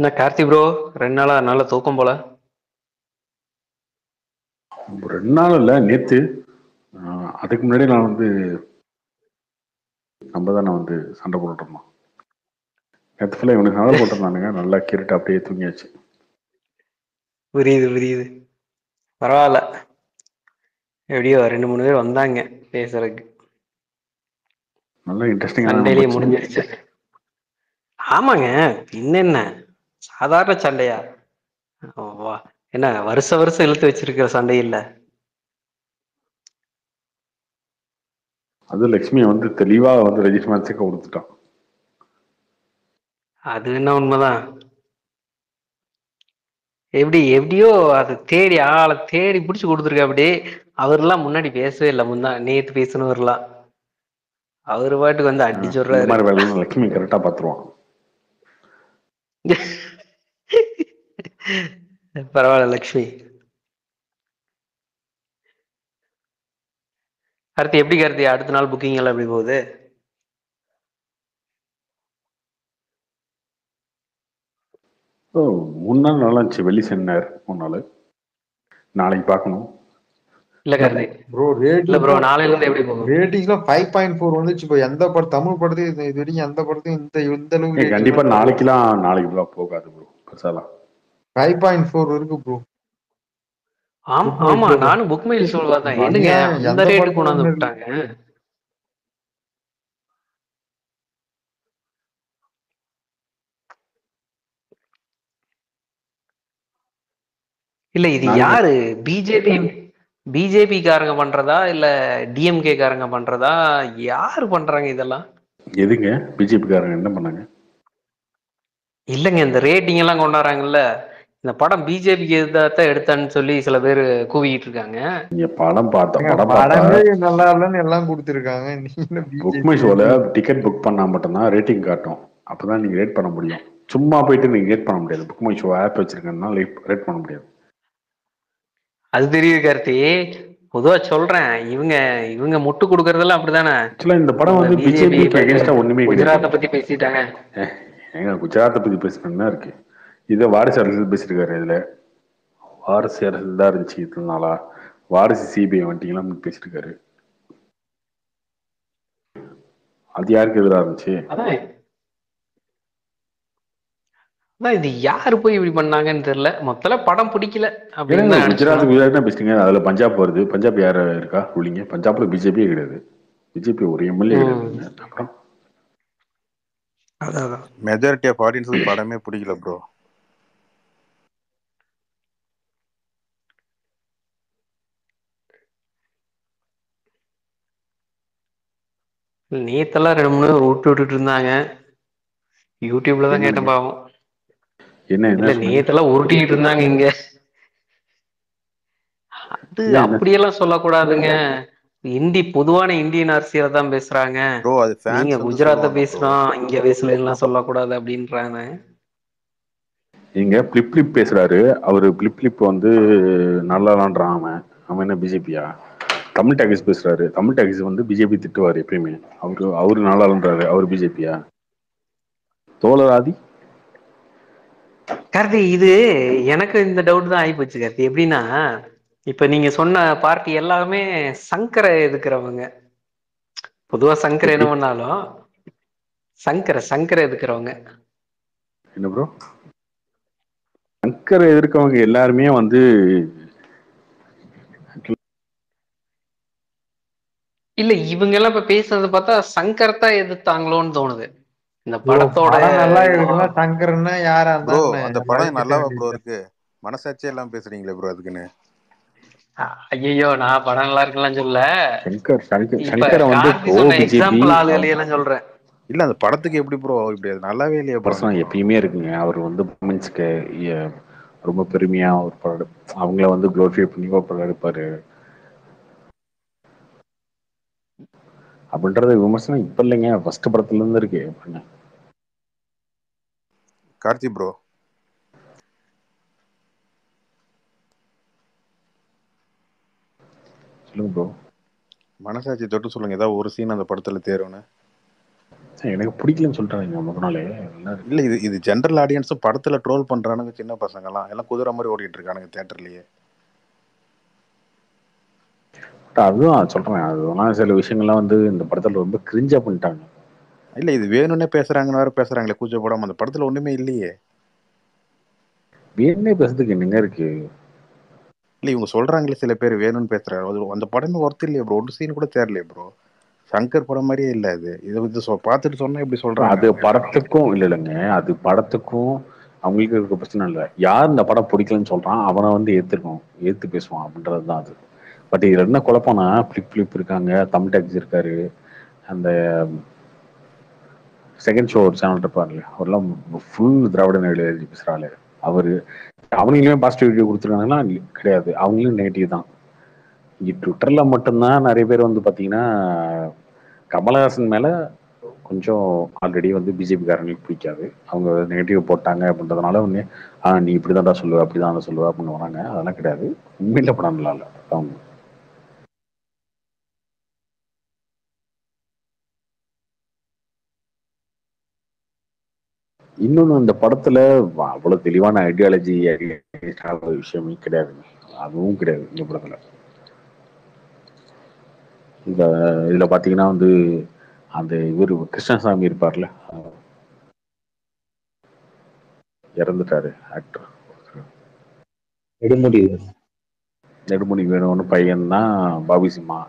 என்ன கார்த்தி ப்ரோ, 2 நாளா நல்ல தூக்கம் போல. 2 நாள் இல்லை, நேற்று. அதுக்கு முன்னாடி நான் நம்ம தான் சண்டை போட்டுட்டு இருந்தோம். நேற்று ஃபுல்லாக இவனுக்கு சண்டை போட்டிருந்தானுங்க, நல்லா கேட்டுட்டு அப்படியே தூங்கியாச்சு. புரியுது புரியுது. பரவாயில்ல, எப்படியோ 2 3 பேர் வந்தாங்க பேசுறதுக்கு. நல்லா இன்ட்ரெஸ்டிங்காக தான் சண்டையிலேயே போச்சு. முடிஞ்சிருச்சு. ஆமாங்க, என்ன சாதாரண சண்டையா? வா, என்ன வருஷம் வருஷம் இழுத்து வச்சிருக்கிற சண்டை இல்ல. அது லக்ஷ்மியை தெளிவாக ரெஜிஸ்ட்ரேஷன் சேர்க்க கொடுத்துட்டான். அது என்ன உண்மைதான். எப்படியோ அதை தேடி ஆளை தேடி பிடிச்சு கொடுத்துருக்க. அப்படியே அவர்லாம் முன்னாடி பேசவே இல்லை, நேத்து பேசினவர்லாம் அவரு பாட்டுக்கு அடி இந்த சொல்றாரு. மாதிரி வேலைலாம் லக்ஷ்மி கரெக்டாக பார்த்துருவான். பரவாயில்ல லக்ஷ்மி. எப்படி கார்த்தி, அடுத்த நாள் புக்கிங் எல்லாம் எப்படி போகுது? ஓ, 3 நாள் நல்லா இருந்துச்சு. வெள்ளி சனினார் 3 நாள். நாளைக்கு பார்க்கணும். இல்ல கார்த்தி ப்ரோ, இல்ல ப்ரோ, நாளையில இருந்து எப்படி போகும்? ரேட்டிங்ஸ்லாம் 5.4 வந்துச்சு. இப்போ எந்த படம் தமிழ் படத்தையும் இது வரைக்கும் எந்த படத்தையும் இந்த அளவுக்கு கண்டிப்பா நாளைக்கு போகாது ப்ரோ. பெருசாலாம் 5.4 இருக்கு ப்ரோ. ஆமா, நானும் புக் மைல் சொல்லுவாதான். என்னங்க அந்த ரேட்டு கொண்டாந்து விட்டாங்க. இல்ல இது யாரு? பிஜேபி காரங்க பண்றதா இல்ல டிஎம்கே காரங்க பண்றதா? யாரு பண்றாங்க இதெல்லாம்? எதுங்க பிஜேபி காரங்க என்ன பண்ணாங்க? இல்லங்க, இந்த ரேட்டிங் எல்லாம் கொண்டாடுறாங்கல்ல, இந்த படம் பிஜேபிக்கு எதிர்த்தான் எடுத்தான்னு சொல்லி சில பேர் கூவிக்கிட்டு இருக்காங்க. நீங்க படம் பார்த்தா படமே நல்லா இல்லைன்னு எல்லாம் கொடுத்துருக்காங்க. புக் மை ஷோல டிக்கெட் புக் பண்ணா மட்டும்தான் ரேட்டிங் காட்டும். அப்பதான் நீங்க ரேட் பண்ண முடியும். சும்மா போயிட்டு நீங்க ரேட் பண்ண முடியாது. புக் மை ஷோ ஆப் வச்சிருக்கேன்னா ரேட் பண்ண முடியாது. அது தெரியுது கார்த்தி, பொதுவா சொல்றேன். இவங்க முட்டு கொடுக்கறதெல்லாம் அப்படித்தானே. இந்த படம் பிஜேபிக்கு அகேன்ஸ்டா ஒண்ணுமே கிடையாது. குஜராத்தை பத்தி பேசிட்டாங்க. ஏங்க குஜராத்தை பத்தி பேசணும்னா இருக்கு. இதை வாரிசு அரசியல் பேசிருக்காரு. இதுல வாரிசு அரசியல் தான் இருந்துச்சு இத்தனை நாளா. வாரிசு சிபிஐ வந்துட்டீங்களாம் பேசிருக்காரு. அது யாருக்கு எதிராக இருந்துச்சு? அதான் இது யாரு போய் இப்படி பண்ணாங்கன்னு தெரியல. மொத்தல படம் பிடிக்கல அப்படின்னு குஜராத் பேசுறீங்க. அதுல பஞ்சாப் வருது. பஞ்சாப் யாரு இருக்கா ரூலிங்க? பஞ்சாப்ல பிஜேபியே கிடையாது. பிஜேபி ஒரு எம்எல்ஏ கிடையாதுங்க. அப்புறம் அதான் மெஜாரிட்டி ஆஃப் ஆடியன்ஸுக்கு படமே பிடிக்கல ப்ரோ. நேத்தெல்லாம் 2 3 விட்டுட்டு இருந்தாங்க. யூடியூப்ல தான் கேட்டேன் பாவம். இல்ல நேத்தெல்லாம் உருட்டிட்டு இருந்தாங்க இங்க. அது அப்படியெல்லாம் சொல்லக்கூடாதுங்க. பொதுவான இந்தியன் அரசியலை தான் பேசுறாங்க. நீங்க குஜராத்தை பேசுறோம் இங்க பேசலாம் சொல்லக்கூடாது அப்படின்றாங்க. இங்க பிளிப் பேசுறாரு. அவரு பிளிப் நல்லான்றான். அவன் என்ன பிஜேபியா? தமிழ் டாக்கிஸ் பேசுறாரு. தமிழ் டாக்கிஸ் பிஜேபி திட்டுவாரு எப்பயுமே. அவரு நல்லான்றாரு. அவரு பிஜேபியா? தோழராதி கார்த்தி, இது எனக்கு இந்த டவுட் தான் ஆயிப்போச்சு கார்த்தி. எப்படின்னா, இப்ப நீங்க சொன்ன பார்ட்டி எல்லாமே சங்கரை எதுக்குறவங்க. பொதுவா சங்கரை என்ன பண்ணாலும் சங்கரை எதுக்குறவங்க. என்ன ப்ரோ? சங்கரை எதிர்க்கவங்க எல்லாருமே இல்ல, இவங்க எல்லாம் இப்ப பேசுறத பார்த்தா சங்கர் தான் எதிர்த்தாங்களோன்னு தோணுது. இந்த படத்தோட நல்லா இருக்கலாம். சங்கர்னா யாரா ப்ரோ, அந்த படம் நல்லாவா ப்ரோ இருக்கு? மனசாட்சியே எல்லாம் பேசுறீங்களே ப்ரோ அதுக்குன்னு. ஐயோ, நான் படம் நல்லா இருக்கலாம் சொல்ல. சங்கர் எக்ஸாம்பிள் ஆளுகளை எல்லாம் சொல்றேன். இல்ல, அந்த படத்துக்கு எப்படி ப்ரோ இப்படி? அது நல்லாவே இல்லையா ப்ரோ? எப்பயுமே இருக்குங்க. அவர் உமன்ஸ்க்கு ரொம்ப பெருமையா ஒரு படம், அவங்கள குளோரிஃபை பண்ணி ஒரு படம் எடுப்பாரு அப்படின்றது விமர்சனம் இப்ப இல்லைங்க. ஃபர்ஸ்ட் படத்துல இருந்து இருக்கு. கார்த்தி ப்ரோ, சொல்லுங்க ப்ரோ. மனசாட்சி தொட்டு சொல்லுங்க, ஏதாவது ஒரு சீன் அந்த படத்துல தேரும்னு. எனக்கு பிடிக்கலன்னு சொல்லிட்டாங்க முத நாளே. நல்லா இருக்கு. இல்ல இது ஜென்ரல் ஆடியன்ஸும் படத்துல ட்ரோல் பண்றானுங்க, சின்ன பசங்க எல்லாம் குதிரை மாதிரி ஓடிட்டு இருக்கானுங்க தியேட்டர்லயே. அதுதான் சொல்றேன், அதெல்லாம் சில விஷயங்கள்லாம் வந்து இந்த படத்துல ரொம்ப கிரிஞ்சா பண்ணிட்டாங்க. இல்ல இது வேணும்னே பேசுறாங்கன்னு வேற பேசுறாங்களே கூச்சப்படாம. அந்த படத்துல ஒண்ணுமே இல்லையே. வேணும்னே பேசுறதுக்கு என்னங்க இருக்கு? இல்ல இவங்க சொல்றாங்களே சில பேர் வேணும்னு பேசுறாரு. அந்த படமே ஒர்த் இல்லையே ப்ரோ. ஒரு சீன் கூட தேரலையே ப்ரோ. சங்கர் படம் மாதிரியே இல்ல அது. இது பார்த்துட்டு சொன்னா இப்படி சொல்றாங்க அது அவங்க எல்லாரும். படத்துக்கும் இல்லைங்க, அது படத்துக்கும் அவங்களுக்கு இருக்க பிரச்சனை இல்லை. யார் இந்த படம் பிடிக்கலன்னு சொல்றான் அவனை வந்து ஏத்துக்கணும், ஏத்து பேசுவான் அப்படின்றதுதான் அது. பட் இதுல என்ன குழப்பம்னா, பிளிப் இருக்காங்க, தமிழ் டாக்ஸ் இருக்காரு, அந்த செகண்ட் ஷோ ஒரு சேனல் இருப்பாருல்ல, அவரெல்லாம் ஃபுல் திராவிட நிலையில எழுதி பேசுறாரு அவரு. அவங்களுமே பாசிட்டிவ் ரிவ்யூ கொடுத்துருக்காங்கன்னா கிடையாது, அவங்களும் நெகட்டிவ் தான். இங்க ட்விட்டர்ல மட்டும்தான் நிறைய பேர் வந்து பாத்தீங்கன்னா கமலஹாசன் மேல கொஞ்சம் ஆல்ரெடி வந்து பிஜேபி காரங்களுக்கு பிடிக்காது, அவங்க நெகட்டிவ் போட்டாங்க அப்படின்றதுனால வந்து நீ இப்படிதான்டா சொல்லுவ அப்படிதான் சொல்லுவ அப்படின்னு வராங்க. அதெல்லாம் கிடையாது, உண்மையில படம் நல்லா இல்லை அவங்க. இன்னொன்னு இந்த படத்துல அவ்வளவு தெளிவான ஐடியாலஜி விஷயமே கிடையாது, அதுவும் கிடையாது இந்த படத்துல. இந்த இதுல பாத்தீங்கன்னா வந்து அந்த இவர் கிருஷ்ணசாமி இருப்பார்ல, இறந்துட்டாரு ஆக்டர், நெடுமுடி நெடுமுடி வேணும்னு பையன் தான் பாபி சிம்மா.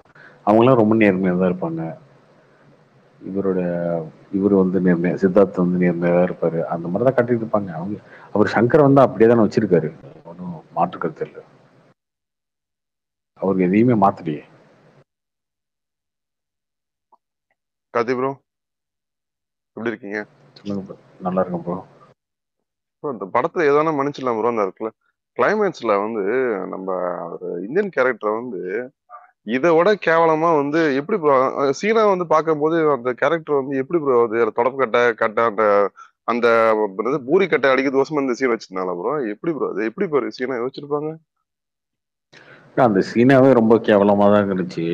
அவங்களாம் ரொம்ப நேர்மையாக தான் இருப்பாங்க. இவரோட இவர் வந்து நேர்மையா, சித்தார்த் வந்து நேர்மையாக தான் இருப்பாரு, அந்த மாதிரி தான் கட்டிட்டு இருப்பாங்க அவங்க. அவர் சங்கர் வந்து அப்படியே தானே வச்சிருக்காரு, ஒன்றும் மாற்று கருத்து இல்லை, அவருக்கு எதையுமே மாத்தலையே. கார்த்தி ப்ரோ எப்படி இருக்கீங்க? சொல்லுங்க bro. நல்லா இருக்கும் ப்ரோ. இந்த படத்தை எதனா மன்னிச்சிடலாம் ப்ரோ. அந்த இருக்குல்ல கிளைமேக்ஸ்ல வந்து நம்ம ஒரு இந்தியன் கேரக்டரை வந்து இதை விட கேவலமா வந்து எப்படி ப்ரோ சீனா வந்து பார்க்கும்போது அந்த கேரக்டர் வந்து எப்படி ப்ரோ அது தொடப்பு கட்ட அந்த அந்த பூரி கட்டை அடிக்கிறது தோசமா இந்த சீன் வச்சிருந்தாங்களா ப்ரோ? எப்படி ப்ரோ அது எப்படி ப்ரோ சீனா யோசிச்சிருப்பாங்க? அந்த சீனாவே ரொம்ப கேவலமா தான் இருந்துச்சு.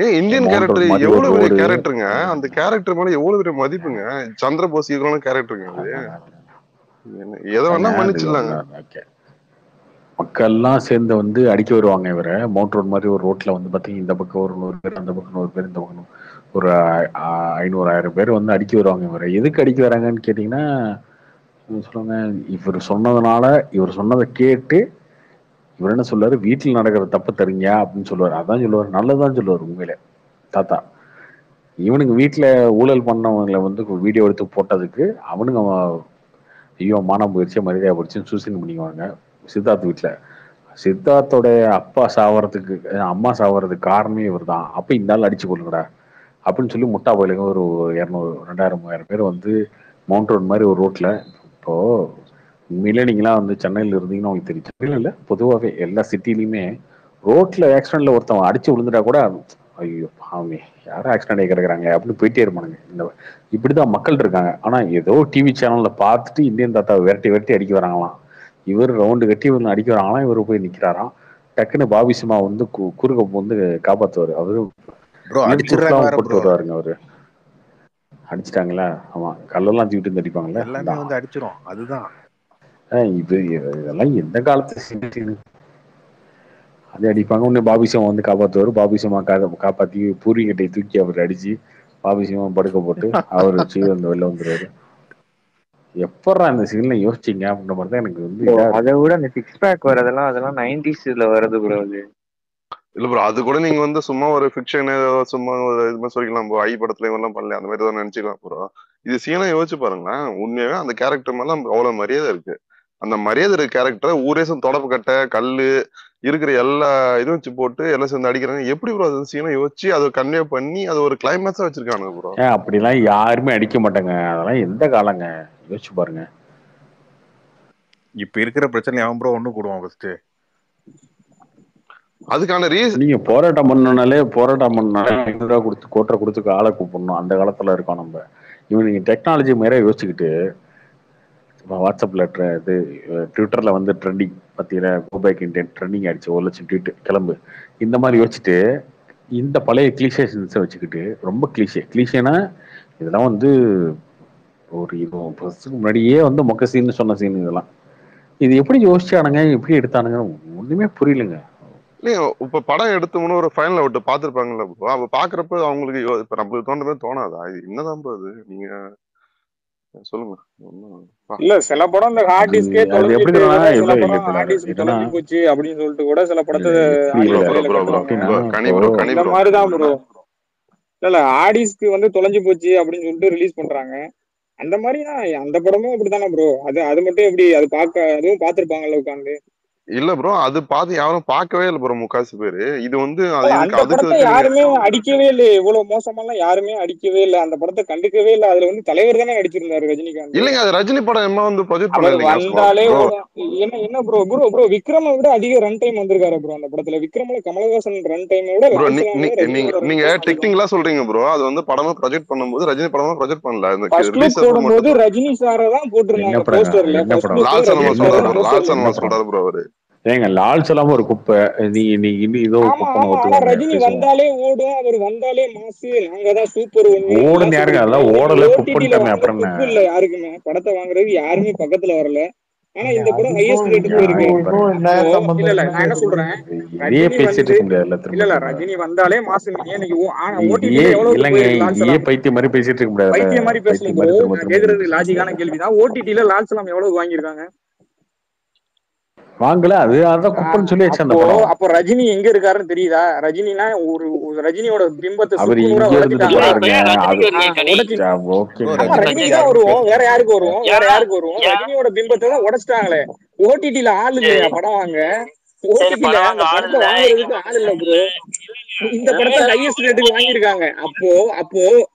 ஏன் இந்தியன் கேரக்டர் மவுண்ட் மாதிரி ஒரு எவ்வளவு பெரிய ரோடு, கேரக்டருங்க, அந்த கேரக்டர் மேல எவ்வளவு பெரிய மதிப்புங்க. சந்திரபோஸ் இதெல்லாம் கேரக்டருங்க அது. எதை வேணா மன்னிச்சிடலாங்க. மக்கள்லாம் சேர்ந்து வந்து அடிக்க வருவாங்க இவரை. மவுண்ட் ரோட் மாதிரி ஒரு ரோட்ல வந்து பாத்தீங்கன்னா இந்த பக்கம் ஒரு 100 பேர், அந்த பக்கம் 100 பேர், இந்த பக்கம் ஒரு 500-1000 பேர் வந்து அடிக்க வருவாங்க இவரை. எதுக்கு அடிக்க வராங்கன்னு கேட்டீங்கன்னா சொல்லுங்க, இவர் சொன்னதுனால, இவர் சொன்னதை கேட்டு இவர் என்ன சொல்லுவாரு, வீட்டில் நடக்கிற தப்பு தருங்க அப்படின்னு சொல்லுவாரு. அதான் சொல்லுவாரு, நல்லதான் சொல்லுவாரு உண்மையில தாத்தா. இவனுங்க வீட்டுல ஊழல் பண்ணவங்களை வந்து வீடியோ எடுத்து போட்டதுக்கு அவனுங்க ஐயோ மானம் போயிடுச்சு, மரியாதை போயிடுச்சுன்னு சூசைட் பண்ணிக்குவாங்க சித்தார்த் வீட்டுல. சித்தார்த்தோட அப்பா சாவறதுக்கு, அம்மா சாவறதுக்கு காரணமே இவர் தான். அப்ப இந்த ஆள் அடிச்சு கொள்ளுங்கடா அப்படின்னு சொல்லி முட்டா போயிலுங்க ஒரு 200, 2000, 3000 பேர் வந்து மவுண்ட் ரோட் மாதிரி ஒரு ரோட்ல. இப்போ உண்மையிலே நீங்களாம் வந்து சென்னையில இருந்தீங்கன்னா உங்களுக்கு தெரியும், சென்னையில இல்ல பொதுவாகவே எல்லா சிட்டிலையுமே ரோட்ல ஆக்சிடென்ட்ல ஒருத்தவன் அடிச்சு விழுந்துட்டா கூட ஐயோ பாவமே யாரும் ஆக்சிடென்ட் ஆகி கிடக்குறாங்க அப்படின்னு போயிட்டே இருப்பானுங்க. இந்த இப்படிதான் மக்கள் இருக்காங்க. ஆனா ஏதோ டிவி சேனல்ல பார்த்துட்டு இந்தியன் தாத்தா விரட்டி விரட்டி அடிக்க வராங்களாம். இவர் ரவுண்டு கட்டி இவங்க அடிக்க வராங்களாம். இவரு போய் நிக்கிறாராம். டக்குன்னு பாபி சிம்மா வந்து குறுக்க வந்து காப்பாத்துவாரு. அவரு ப்ரோ பிலிம் அடிச்சிடுறாங்க ப்ரூஃப்லாம் வேற போட்டு ப்ரோ. வருவாருங்க அவரு. அடிச்சிட்டாங்களா? ஆமா, கல்லெல்லாம் தூக்கிட்டு வந்து அடிப்பாங்கல்ல எல்லாமே அதான். வந்து அடிச்சிரும் அதுதான். இதெல்லாம் எந்த காலத்து சின்ன அது அடிப்பாங்க. உடனே பாபிசிமா வந்து காப்பாத்துவாரு. பாபிசிமா காப்பாத்தி பூரி கட்டையை தூக்கி அவர் அடிச்சு பாபிசிமா படுக்க போட்டு அவர் வச்சு அந்த வெளில வந்துருவாரு. எப்படா இந்த சீன்ல யோசிச்சீங்க அப்படின்ற மாதிரி தான் எனக்கு வந்து இதா அதை இருக்கு. விட அந்த சிக்ஸ் பேக் வரதெல்லாம் அதெல்லாம் 90s வருது ப்ரோ. அது இல்ல ப்ரோ அது கூட நீங்க வந்து சும்மா ஒரு ஃபிக்ஷன் சும்மா ஒரு இது மாதிரி சொல்லிக்கலாம் ப்ரோ. ஐ படத்துல எல்லாம் பண்ணல அந்த மாதிரி தான் நினைச்சுக்கலாம் ப்ரோ. இது சீனா யோசிச்சு பாருங்களேன், உண்மையாவே அந்த கேரக்டர் மேல அவ்வளவு மரியாதை இருக்கு. அந்த மரியாதை இருக்க கேரக்டரை ஊரேசம் தொடப்பு கட்ட கல்லு இருக்கிற எல்லா இதுவும் வச்சு போட்டு எல்லாம் சேர்ந்து அடிக்கிறாங்க. எப்படி ப்ரோ அது சீனா யோசிச்சு அதை கன்வே பண்ணி அது ஒரு கிளைமேக்ஸா வச்சிருக்கானுங்க ப்ரோ. அப்படிலாம் யாருமே அடிக்க மாட்டாங்க, அதெல்லாம் எந்த காலங்க, யோசிச்சு பாருங்க. இப்ப இருக்கிற பிரச்சனை அவன் ப்ரோ ஒண்ணு கூடுவான் ஃபர்ஸ்ட். அதுக்கான ரீசன் நீங்க போராட்டம் பண்ணனாலே 500 ரூபா கொடுத்து கோட்டரை கொடுத்து ஆளை கூப்பிடணும். அந்த காலத்துல இருக்கோம் நம்ம. இவனுங்க டெக்னாலஜி மேலே யோசிச்சுக்கிட்டு வாட்ஸ்அப்ல இது ட்விட்டர்ல வந்து ட்ரெண்டிங் பத்தியில கோபேக் இண்டியன் ட்ரெண்டிங் ஆயிடுச்சு, 1,00,000 ட்வீட் கிளம்பு இந்த மாதிரி யோசிச்சுட்டு இந்த பழைய கிளீஷேஷன்ஸை வச்சுக்கிட்டு ரொம்ப கிளீஷேனா இதெல்லாம் வந்து ஒரு 20 வருஷத்துக்கு முன்னாடியே வந்து மொக்க சீன் சொன்ன சீன் இதெல்லாம். இது எப்படி யோசிச்சானுங்க, எப்படி எடுத்தானுங்க ஒண்ணுமே புரியலங்க. இல்லையா இப்ப படம் எடுத்தோம்னு ஒரு ஃபைனல் அவுட் பாத்துருப்பாங்கல்ல ப்ரோ. அப்ப பாக்குறப்ப அவங்களுக்கு இப்ப நம்மளுக்கு தோன்ற மாதிரி தோணாதா? இது என்னதான் ப்ரோ அது? நீங்க சொல்லுங்க. இல்ல சில படம் இந்த ஹார்ட் அது டிஸ்கே அது எப்படி தொலைஞ்சிட்டு கூட சில இல்ல படம் இல்ல ஹார்ட் டிஸ்க் என்னன்னா தொலைஞ்சு போச்சு அப்படின்னு சொல்லிட்டு கூட சில படத்தை எப்படி ப்ரோ இல்ல ப்ரோ ஆடியோ ப்ரோ ப்ரோ கட்டுவாங்க. எப்படின்னா கனி இப்போ ப்ரோ கனி இந்த ப்ரோ மாதிரிதான் ப்ரோ. இல்ல ஆடிஸ்க்கு வந்து தொலைஞ்சு போச்சு அப்படின்னு சொல்லிட்டு ரிலீஸ் பண்றாங்க. அந்த மாதிரிதான் அந்த படமும் அப்படித்தானே ப்ரோ. அது மட்டும் எப்படி அது அதுவும் பாத்துருப்பாங்கல்ல உட்காந்து. இல்ல ப்ரோ, அது பார்த்து யாரும் பார்க்கவே இல்ல ப்ரோ. முக்காசு பேரு இது வந்து அந்த படத்தை அதுக்கு நீங்க யாருமே அடிக்கவே இல்லை. இவ்வளவு மோசமெல்லாம் யாருமே அடிக்கவே இல்லை. அந்த படத்தை கண்டுக்கவே இல்லை. அதுல வந்து தலைவர் தானே நடிச்சிருந்தாரு ரஜினிகாந்த். இல்லைங்க, அது ரஜினி படம் எம்மா வந்து ப்ரொஜெக்ட் அவர் பண்ணலைங்க வந்தாலே ப்ரோ. என்ன ப்ரோ ப்ரோ ப்ரோ விக்ரமை விட அதிக ரன் டைம் வந்திருக்காரு ப்ரோ அந்த படத்துல. விக்ரம்ல கமலஹாசன் ரன் டைமை விட ப்ரோ லால்சலாம்ல ரஜினியோட ரன் நீங்க டைம் அதிகம். டெக்னிக்கலா சொல்றீங்க ப்ரோ. அது வந்து படமா ப்ரொஜெக்ட் பண்ணும்போது ரஜினி படமா ப்ரொஜெக்ட் பண்ணல. ஃபர்ஸ்ட் லுக் போடும்போது ரஜினி சாரை தான் என்ன போட்டிருந்தாங்க படங்க போஸ்டர்ல. என்ன ஃபர்ஸ்ட் படம் லுக்ல லால் ரஜினி சலமா என்ன சாரை சொல்றாரு தான் ப்ரோ. படம் லால் போஸ்டர்ல என்ன சலமா படம் சொல்றாரு ப்ரோ அவரு. ஏங்க லால் சலாம் ஒரு குப்பை. நீ இதோ ஒரு ஆமா குப்பைன்னு ஆமா. ஆனா ஒத்துக்கோங்க ரஜினி பேசுவோம். வந்தாலே ஓடும். அவர் வந்தாலே மாசு. நாங்க தான் சூப்பர் ஒண்ணு ஓடுன்னு மாசு யாருங்க கொடுப்போம். அதெல்லாம் இன்னைக்கு ஓடல ஓடிடில குப்பன்ட்டாமே வாங்க அப்புறம் என்ன? துப்பு இல்ல யாருக்குமே. படத்தை வாங்குறதுக்கு யாருமே பக்கத்துல வரல. ஆனா இந்த படம் அதுக்கும் ஹையஸ்ட் ரேட் போயிருக்கு. இதுக்கும் என்ன அப்போ சம்பந்தம் இல்ல என்னங்க நான் என்ன இருக்கு? சொல்றேன், இதையே ரஜினி பேசிட்டு வந்து இருக்க முடியாதுல்ல திரும்ப இல்ல திரும்ப. ரஜினி வந்தாலே மாசு. இன்னைக்கு ஆனா இதையே ஓடிடில எவ்வளவுக்கு இல்லைங்க, போயிருக்கு லால் இதையே சலாம்? பைத்தியம் மாதிரி பேசிட்டு இருக்க முடியாதுல்ல. பைத்தியம் மாதிரி பேசல பைத்தியம் ப்ரோ. மாதிரி திரும்ப நான் திரும்ப கேக்குறது பேசிட்டு இருக்க லாஜிக்கான முடியாது. கேள்விதான். ஓடிடில லால் சலாம் எவ்வளவு வாங்கியிருக்காங்க? வாங்கல, அதான் குப்பன்னு சொல்லியாச்சு அந்த அப்போ படம். அப்போ ரஜினி எங்க இருக்காருன்னு தெரியுதா? ரஜினினா ஒரு ரஜினியோட பிம்பத்தை அவர் சுக்கு நூறா இங்க இருந்துட்டு உடைச்சிட்டாங்களே. போறாருங்க. அது உடைச்சு ஓகேங்க. ஆமா ரஜினிக்கு தான் வருவோம். வேற யாருக்கு வருவோம்? வேற யாருக்கு வருவோம்? ரஜினியோட பிம்பத்தை தான் உடைச்சிட்டாங்களே. ஓடிடில ஆள் இல்லையா படம் வாங்க? ஓடிடில அந்த படத்தை வாங்குறதுக்கு ஆள் இல்ல ப்ரோ. இந்த படத்தை ஹையஸ்ட் ரேட்டுக்கு வாங்கியிருக்காங்க. அப்போ அப்போ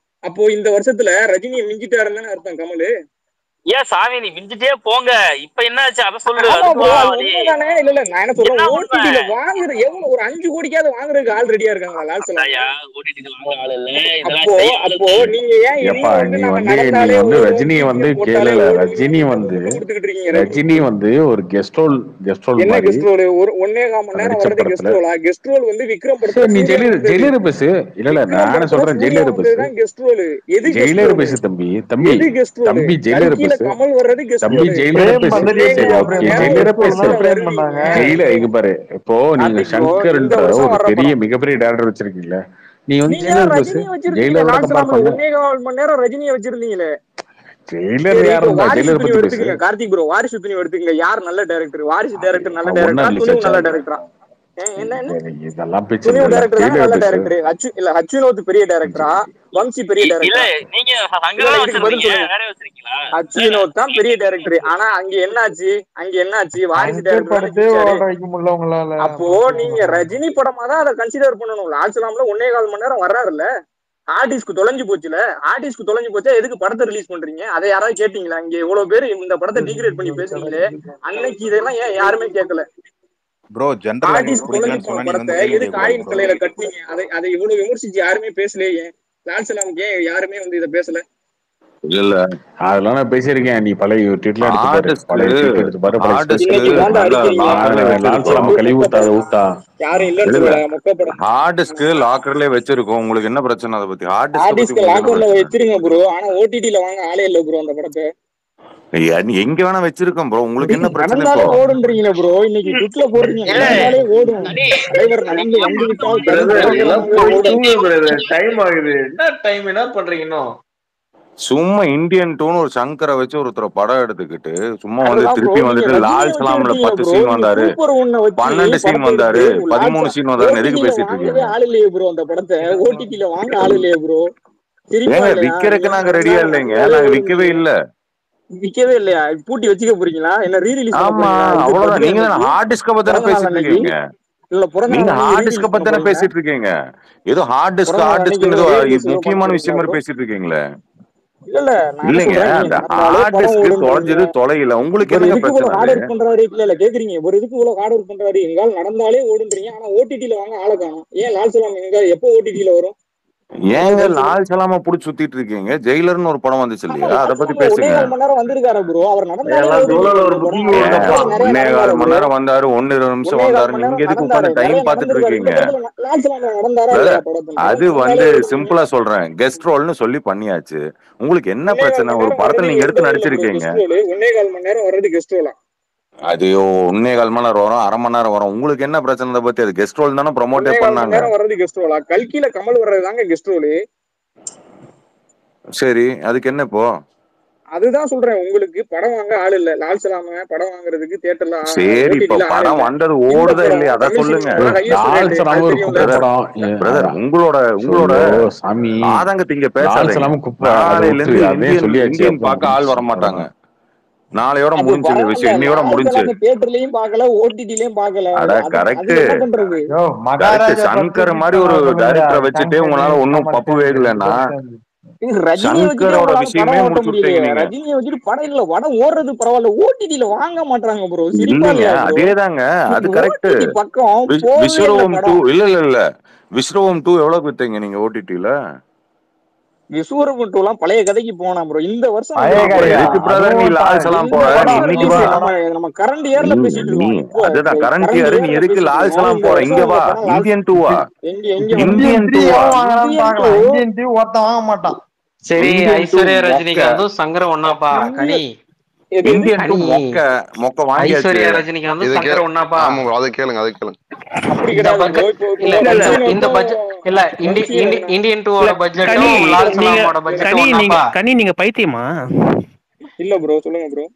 அப்போ இந்த வருஷத்துல ரஜினியை மிஞ்சிட்டாருன்னு தானே அர்த்தம் கமலு. ஏன் சாமி நீ மிஞ்சிட்டே போங்க. இப்ப என்ன ஆச்சு அத சொல்லு. ஆமா ப்ரோ அது உண்மைதானே. இல்ல நான் என்ன சொல்றேன், ஓடிடில வாங்குற எவ்வளவு ஒரு 5 கோடிக்காவது வாங்குறதுக்கு ஆள் ரெடியா இருக்காங்களா லால் சலாம்? அப்போ நீங்க ஏன் எப்பா இன்னும் வந்து நீ நாங்க வந்து நடந்தாலே ஓடும், ரஜினியை வந்து BGM போட்டாலே கேளல. ஓடும் ரஜினி படத்தை வந்து முட்டு கொடுத்துக்கிட்டு இருக்கீங்க. ரஜினி வந்து ஒரு கெஸ்ட் ரோல் என்ன மாதிரி கெஸ்ட் ரோல்? ஒரு 1.25 மணி நேரம் நடிச்ச வர்றது கெஸ்ட் படத்துல. ரோலா? கெஸ்ட் ரோல் வந்து விக்ரம் படத்துல சரி நீ சூர்யா வந்தது. ஜெயிலர் பேசு. இல்ல விக்ரம் நானே படத்துல சொல்றேன் சூர்யா ஜெயிலர் பேசு. வந்ததுதான் கெஸ்ட் ரோல். எது கெஸ்ட் ஜெயிலர் ரோல்? பேசு தம்பி எது கெஸ்ட் ரோல்? தம்பி ஜெயிலர் கல்கில பேசு கமல் வர்றது கெஸ்ட் தம்பி ரோல். ஜெயிலர் பிரேம் பேசு. பண்ணது சரி இல்லையா? ஓகே பிரேம் ஜெயிலர் பேசு. பிரேம் பண்ணாங்க. ஜெயிலர் இங்க பாரு. இப்போ நீங்க கார்த்திக் ப்ரோ இந்த சங்கர்ன்ற வருஷம் ஒரு வர்ற பெரிய படம் மிகப்பெரிய டேரக்டர் வச்சிருக்கீங்களா? நீ வந்து நீங்க தான் ஜெயிலர் பேசு. ரஜினியை வச்சிருந்தீங்க. ஜெயிலரோட லால் கம்பேர் சலாம்ல பண்ணு. 1.25 மணி நேரம் ரஜினியை வச்சிருந்தீங்களே. ஜெயிலர் சரி யார் இப்போ இருந்தா? வாரிசு ஜெயிலர் துணிவு பத்தி பேசு. எடுத்துக்கங்க கார்த்திக் ப்ரோ. வாரிசு துணிவு எடுத்துக்கங்க. யார் நல்ல டைரக்டர்? வாரிசு அது டைரக்டர் நல்ல ஒன்னா டைரக்டரா? ரிலீஸ் துணிவு ஆச்சா நல்ல அது? டைரக்டரா? என்ன இதெல்லாம் பேச்சு துணிவு இல்ல. டைரக்டர் தானே நல்ல ஜெயிலர் பேசு. டைரக்டர்? ஹச்சுனோத் பெரிய டைரக்டரா? வம்சி பெரிய இல்ல டைரக்டரா? நீங்க இல்ல சங்கர் இதுக்கு பதில் வச்சிருந்தீங்க சொல்லுங்க. வேற வச்சிருக்கீங்களா? ஹச்சுனோத் தான் பெரிய டைரக்டர். ஆனா அங்க என்னாச்சு? வாரிசு சங்கர் டைரக்டர் தானே படத்தே ஜெயிச்சாரு. ஓட வைக்க முடியல உங்களால. அப்போ அப்புறம் நீங்க ரஜினி படமா தான் அதை கன்சிடர் பண்ணணும். லால் சலாம்ல 1.25 மணி நேரம் வர்றாருல்ல. ஆர்டிஸ்க்கு தொலைஞ்சு போச்சுல. ஆர்டிஸ்க்கு தொலைஞ்சு போச்சா எதுக்கு படத்தை ரிலீஸ் பண்றீங்க? அதை யாராவது கேட்டீங்களா? இங்க இவ்வளவு பேர் இந்த படத்தை டிகிரேட் பண்ணி பேசுறீங்களே. அன்னைக்கு இதெல்லாம் ஏன் யாருமே கேட்கல? ப்ரோ ஜென்ரல் உங்களுக்கு ஆர்டிஸ்ட் தொலைஞ்சு பிடிக்கலன்னு போன சொன்னா நீங்க படத்தை வந்து கேள்வி எதுக்கு கேட்கக்கூடாது ஆடியன்ஸ் ப்ரோ. தலையில கட்டினீங்க? அதை இவ்வளவு விமர்சிச்சு யாருமே பேசலையே. லால் சலாமுக்கு ஏன் யாருமே வந்து இதை பேசல? இல்ல அதெல்லாம் நான் பேசியிருக்கேன். நீ பழைய ட்வீட்ல எடுத்து பாரு. பழைய ட்வீட் எடுத்து பாரு. பழைய ஸ்பேஸ் இன்னைக்கு எடுத்து பாரு. தாண்டா அடிக்கிறீங்க. லால் சலாம் கழுவி ஊத்தா. யாரும் இல்லன்னு சொல்லல. மொக்க படம். ஹார்டிஸ்க்கு லாக்கர்லயே வச்சிருக்கோம். உங்களுக்கு என்ன பிரச்சனை? அதை பத்தி ஹார்டிஸ்க பத்தி ஆர்டிஸ்ட்க்கு உங்களுக்கு என்ன லாக்கர்ல பிரச்சனை? வச்சிருங்க ப்ரோ. ஆனா ஓடிடில வாங்க ஆளே இல்ல ப்ரோ அந்த படத்தை. நீ எங்க வேணா வச்சிருக்கோம் ப்ரோ. உங்களுக்கு என்ன பிரச்சனை? நடந்தாலே ஓடுன்றீங்களே ப்ரோ. இன்னைக்கு ட்விட்ல போடுறீங்க நடந்தாலே ஓடும். தலைவர் நடந்து வந்து விட்டால் டைம் ஆகுது. என்ன டைம் என்ன பண்றீங்க இன்னும்? சும்மா இந்தியன் டூன்னு ஒரு சங்கரை வச்சு ஒருத்தர் படம் எடுத்துக்கிட்டு சும்மா வந்து அதுதான் ப்ரோ. திருப்பி நீங்க வந்துட்டு ரஜினியை லால் வச்சு சலாம்ல எடுத்தீங்க 10 ப்ரோ. சீன் நீங்க வந்தாரு, சூப்பர் ஒன்ன வச்சு 12 சீன் படத்தை வந்தாரு, எடுத்து 13 சீன் வந்தாரு. எதுக்கு ஓடிடில பேசிட்டு வாங்கவே இருக்கீங்க? ஆள் இல்லையே ப்ரோ. அந்த படத்தை ஓடிடில வாங்க ஆள் இல்லையே ப்ரோ. சிரிப்பா ஏங்க இல்லையா? விக்கிறதுக்கு நாங்க ரெடியா இல்லைங்க. நாங்க விற்கவே இல்ல. விக்கவே இல்லையா? பூட்டி வச்சுக்க போறீங்களா? என்ன ரீ ரிலீஸ் பண்ண ஆமா போறீங்களா? இது அவ்வளவுதான். நீங்க பர்த்டே ஹார்ட் டிஸ்க பத்தி பிறந்த நாள் பேசிட்டு அன்னைக்கு இருக்கீங்க. இல்ல பிறந்த நீங்க நாள் அன்னைக்கு ஹார்ட் ரீ டிஸ்க ரிலீஸ் பண்ண பத்தி போறீங்களா? பேசிட்டு இருக்கீங்க. ஏதோ ஹார்ட் டிஸ்க் பிறந்த நாள் ஹார்ட் அன்னைக்கு டிஸ்க் ஏதோ ரீ ரிலீஸ் ஏதோ பண்ண முக்கியமான விஷயம் போறீங்களா மாதிரி ப்ரோ? பேசிட்டு இருக்கீங்களே. இல்ல நான் என்ன இல்லைங்க சொல்றேன், நீங்க அந்த நடந்தாலே ஹார்ட் படம் டிஸ்க் ஓடுன்றீங்க. தொலைஞ்சது தொலைல. உங்களுக்கு இவர் என்னங்க எதுக்கு பிரச்சனை? இவ்வளவு ஹார்ட் அது ஒர்க் பண்றாரு? இல்ல கேக்குறீங்க இவர் எதுக்கு இவ்வளவு ஹார்ட் ஒர்க் பண்றாரு? எங்கால நடந்தாலே ஓடுன்றீங்க. ஆனா ஓடிடில வாங்க ஆளை காணும். ஏன் லால் சலாம் எங்க எப்போ ஓடிடில வரும்? ஏங்க லால் சலாம புடிச்சு சுத்திட்டு இருக்கீங்க? ஜெயிலர்னு ஒரு படம் வந்துச்சு ஆமா இல்லையா? அத லால் பத்தி சலாம் பேசுங்க. 1.25 மணி நேரம் வந்திருக்காரு ப்ரோ. அவர் நடந்தாலே எல்லாம் ஓடிடி ஜோலால ப்ரோ ஒரு இந்த படம். புக்கிங் அவர் வருதப்பா. படத்துல நிறைய 1.25 நடந்தாரு மணி ப்ரோ. நேரம் வந்தாரு, 1-2 நிமிஷம் 1.25 வந்தாரு. மணி நீங்க நேரம் எதுக்கு நடந்தாரு, உட்காந்து நிறைய டைம் பாத்துட்டு நடந்திருக்காரு. இந்த இருக்கீங்க? படத்துல லால் சலாம் நடந்தாரா பிரதர், இல்லையா படத்துல? அது நடந்தாலே ஓடிடி. சிம்பிளா சொல்றேன், கெஸ்ட் ரோல்னு சொல்லி பண்ணியாச்சு. உங்களுக்கு என்ன 1.25 பிரச்சனை? மணி ஒரு நேரம் படத்துல வர்றது நீங்க எந்த எடுத்து ஊர்ல ப்ரோ நடிச்சிருக்கீங்க. Guest role? 1.25 மணி நேரம் வர்றது கெஸ்ட் ரோலா? அது 1.25 மணி நேரம் வரும், 1/2 மணி நேரம் வரும். உங்களுக்கு என்ன பிரச்சனை அதை பத்தி? அது கெஸ்ட் ரோல் தானே ப்ரொமோட்டே 1.25 மணி பண்ணாங்க. நேரம் வர்றது கெஸ்ட் ரோலா? கல்கில கமல் வர்றதுதாங்க கெஸ்ட் ரோலு. சரி, அதுக்கு என்ன இப்போ? அதுதான் சொல்றேன், உங்களுக்கு படம் வாங்க ஆள் இல்ல. லால் சலாம படம் வாங்குறதுக்கு தியேட்டர்ல சரி, இப்ப ஓடிடில ஆள் படம் இல்ல. வந்தது இந்த ஓடுதா படம் இல்லையா? அத தமிழ் சொல்லுங்க. சினிமாவோட ஹையஸ்ட் லால் ரேட், சலாம் அது ஒரு தெரியும்ல? குப்பை படம். பிரதர், உங்களோட சாமி, ஆதங்கத்தை இங்க லால் பேசாதீங்க. சலாம் குப்பை. அதை நாளையில விட்டுரு, இருந்து அதே இந்தியன் சொல்லியாச்சு. இந்தியன் அப்புறம் பார்க்க ஆள் முடிஞ்சுச்சு, வர மாட்டாங்க. அவ்வளவுதான். நாளையோட அது முடிஞ்சது பரவாயில்ல. விஷயம், இன்னையோட லால் முடிஞ்சு. சலாம் தியேட்டர்லயும் பார்க்கல, ஓடிடிலயும் பார்க்கல. அட கரெக்ட், அதுல என்ன பண்றது? யோ கரெக்ட். மகாராஜா சங்கர் படத்துக்கு மாதிரி ஒரு கமல் சொல்லுங்கயா. டைரக்டரை வச்சுட்டு சங்கர் உங்களால ஒன்னும் கமல் பப்பு சேர்ந்து 2 வேகலைன்னா, பேரும் சேர்ந்து. இது ரஜினியை வச்சுட்டே சங்கரோட உங்களால விஷயமே படம் ஓட்ட முடிச்சு விட்டீங்க முடியலையே. நீங்க. ரஜினியை வச்சுட்டு படம் இல்ல, படம் ஓடுறது பரவாயில்ல, ஓடிடில வாங்க மாட்டாங்க ப்ரோ. சிரிப்பா இல்லைங்க, இல்லையா ப்ரோ? அதேதாங்க, அது கரெக்ட். ஓடிடி பக்கம் போவே இல்ல விஸ்வரூபம் 2 படம். இல்ல விஸ்வரூபம் 2 எவ்வளவு வித்தீங்க நீங்க ஓடிடில? விஸ்வரூபம் 2 எல்லாம் பழைய கதைக்கு போனா ப்ரோ. இந்த வருஷம் பழைய வந்திருக்கு அப்புறம் படம். கதையா? எதுக்கு பிரதர் நீ அதுவும் லால் சலாம் இந்த போற? நீ படம் இன்னைக்கு ரிலீஸ் வா. நம்ம கரண்ட் இயர்ல பேசிட்டு நீ இருக்கோம். இப்போ அதுதான் கரண்ட் கரண்ட் இயர். நீ இயர்ல எதுக்கு பேசிட்டு லால் இருக்கோம். சலாம் இந்த போற? வருஷம் இங்க இந்த வா. படம் லால் இந்தியன் 2வா? எங்க இந்தியன் இந்தியன் 3 வந்து 2வா? எவன் வாங்கினாலும் இந்தியன் 2 பார்க்கலாம். இந்தியன் 3 ஒருத்தன் வாங்க மாட்டான். சரி, இந்தியன் 2 ஐஸ்வர்யா மொக்க. ரஜினிகாந்தும் சங்கரம் ஒன்னாப்பா கனி. இந்தியன் எது எது இந்தியன் 2 கனி, மொக்க வாங்கியாச்சு. ஐஸ்வர்யா ரஜினிகாந்தும் இதை சங்கரம் ஒன்னாப்பா. ஆமா bro, அதை கேளுங்க, அதை கேளுங்க. அப்படி இந்த கிடையாது ப்ரோ. பட்ஜெட் இப்போ இல்ல, இந்த இந்த வம்சினுக்கும் பட்ஜெட் இல்ல, வம்சி இந்தியன் இல்ல 2ஓட கனி, பட்ஜெட்டும் லால் நீங்க சலாமோட பட்ஜெட்டும் கனி நீங்க ஒன்னாப்பா. கனி நீங்க பைத்தியமா? இல்ல ப்ரோ, சொல்லுங்க ப்ரோ.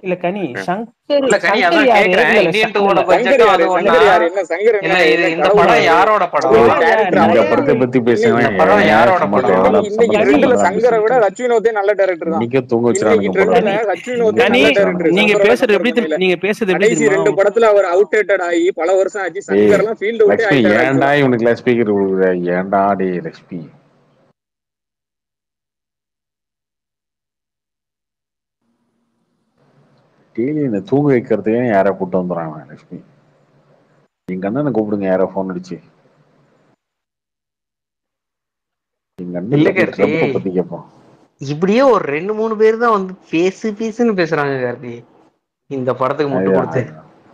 இல்ல கனி, சங்கர் இல்ல கனி, சங்கர் அதான் யாரு? கேக்குறேன். இல்ல இல்ல இந்தியன் இல்ல 2ஓட இல்ல சங்கர் பட்ஜெட்டும் யாரு? அது ஒண்ணா? சங்கர் யாரு? என்ன சங்கர்? இல்ல, என்ன இது என்ன இந்த கடவுளா படம் அவரு? யாரோட அது படம்? ஒரு கேரக்டர். இந்த அவரு படத்தை பத்தி பேசுங்க. இந்த படம் ஏன் யாரோட சும்மா படம்? தேவையில்லாம இன்னைக்கு சம்பந்தம் ட்ரெண்ட்ல இல்லாம சங்கரை விட பேசிக்கிட்டு ஹச் வினோதே நல்ல டைரக்டர் தான். இன்னைக்கே தூங்க இன்னைக்கு வச்சிடானுங்க போல ட்ரெண்ட்ல கனி இருக்கு. ஹச் வினோதே இன்னைக்கே கனி நல்ல தூங்க டைரக்டர். வச்சிடானுங்க. நீங்க சங்கரோட பேசுறது கம்பேர் எப்படி பண்ணையில நீங்க பேசுறது எப்படி கடைசி தெரியுமா? 2 படத்துல அவர் அவுட்டேட்டட் ஆகி பல வருஷம் ஆச்சு. ஏய் சங்கர் எல்லாம் ஃபீல்டு விட்டே லக்ஷ்மி, ஆயிட்டாரு ஏன்டா ஆக்சுவலா. இவனுக்கு ஸ்பீக்கர் கொடுக்குற? ஏன்டா டே லக்ஷ்மி? டெய்லி என்ன தூங்க வைக்கிறதுக்கே யாரை கூட்டு வந்துடுறாங்க லக்ஷ்மி. எங்க அண்ணனை கூப்பிடுங்க, யாரோ ஃபோன் அடிச்சு. எங்க அண்ணன் இல்ல பத்தி, கார்த்தி, ட்ரம்ப்பை பத்தி கேட்போம். இப்படியே ஒரு 2-3 பேர் தான் வந்து பேசுன்னு பேசுறாங்க கார்த்தி, இந்த படத்துக்கு முட்டு அதுதான் கொடுத்து.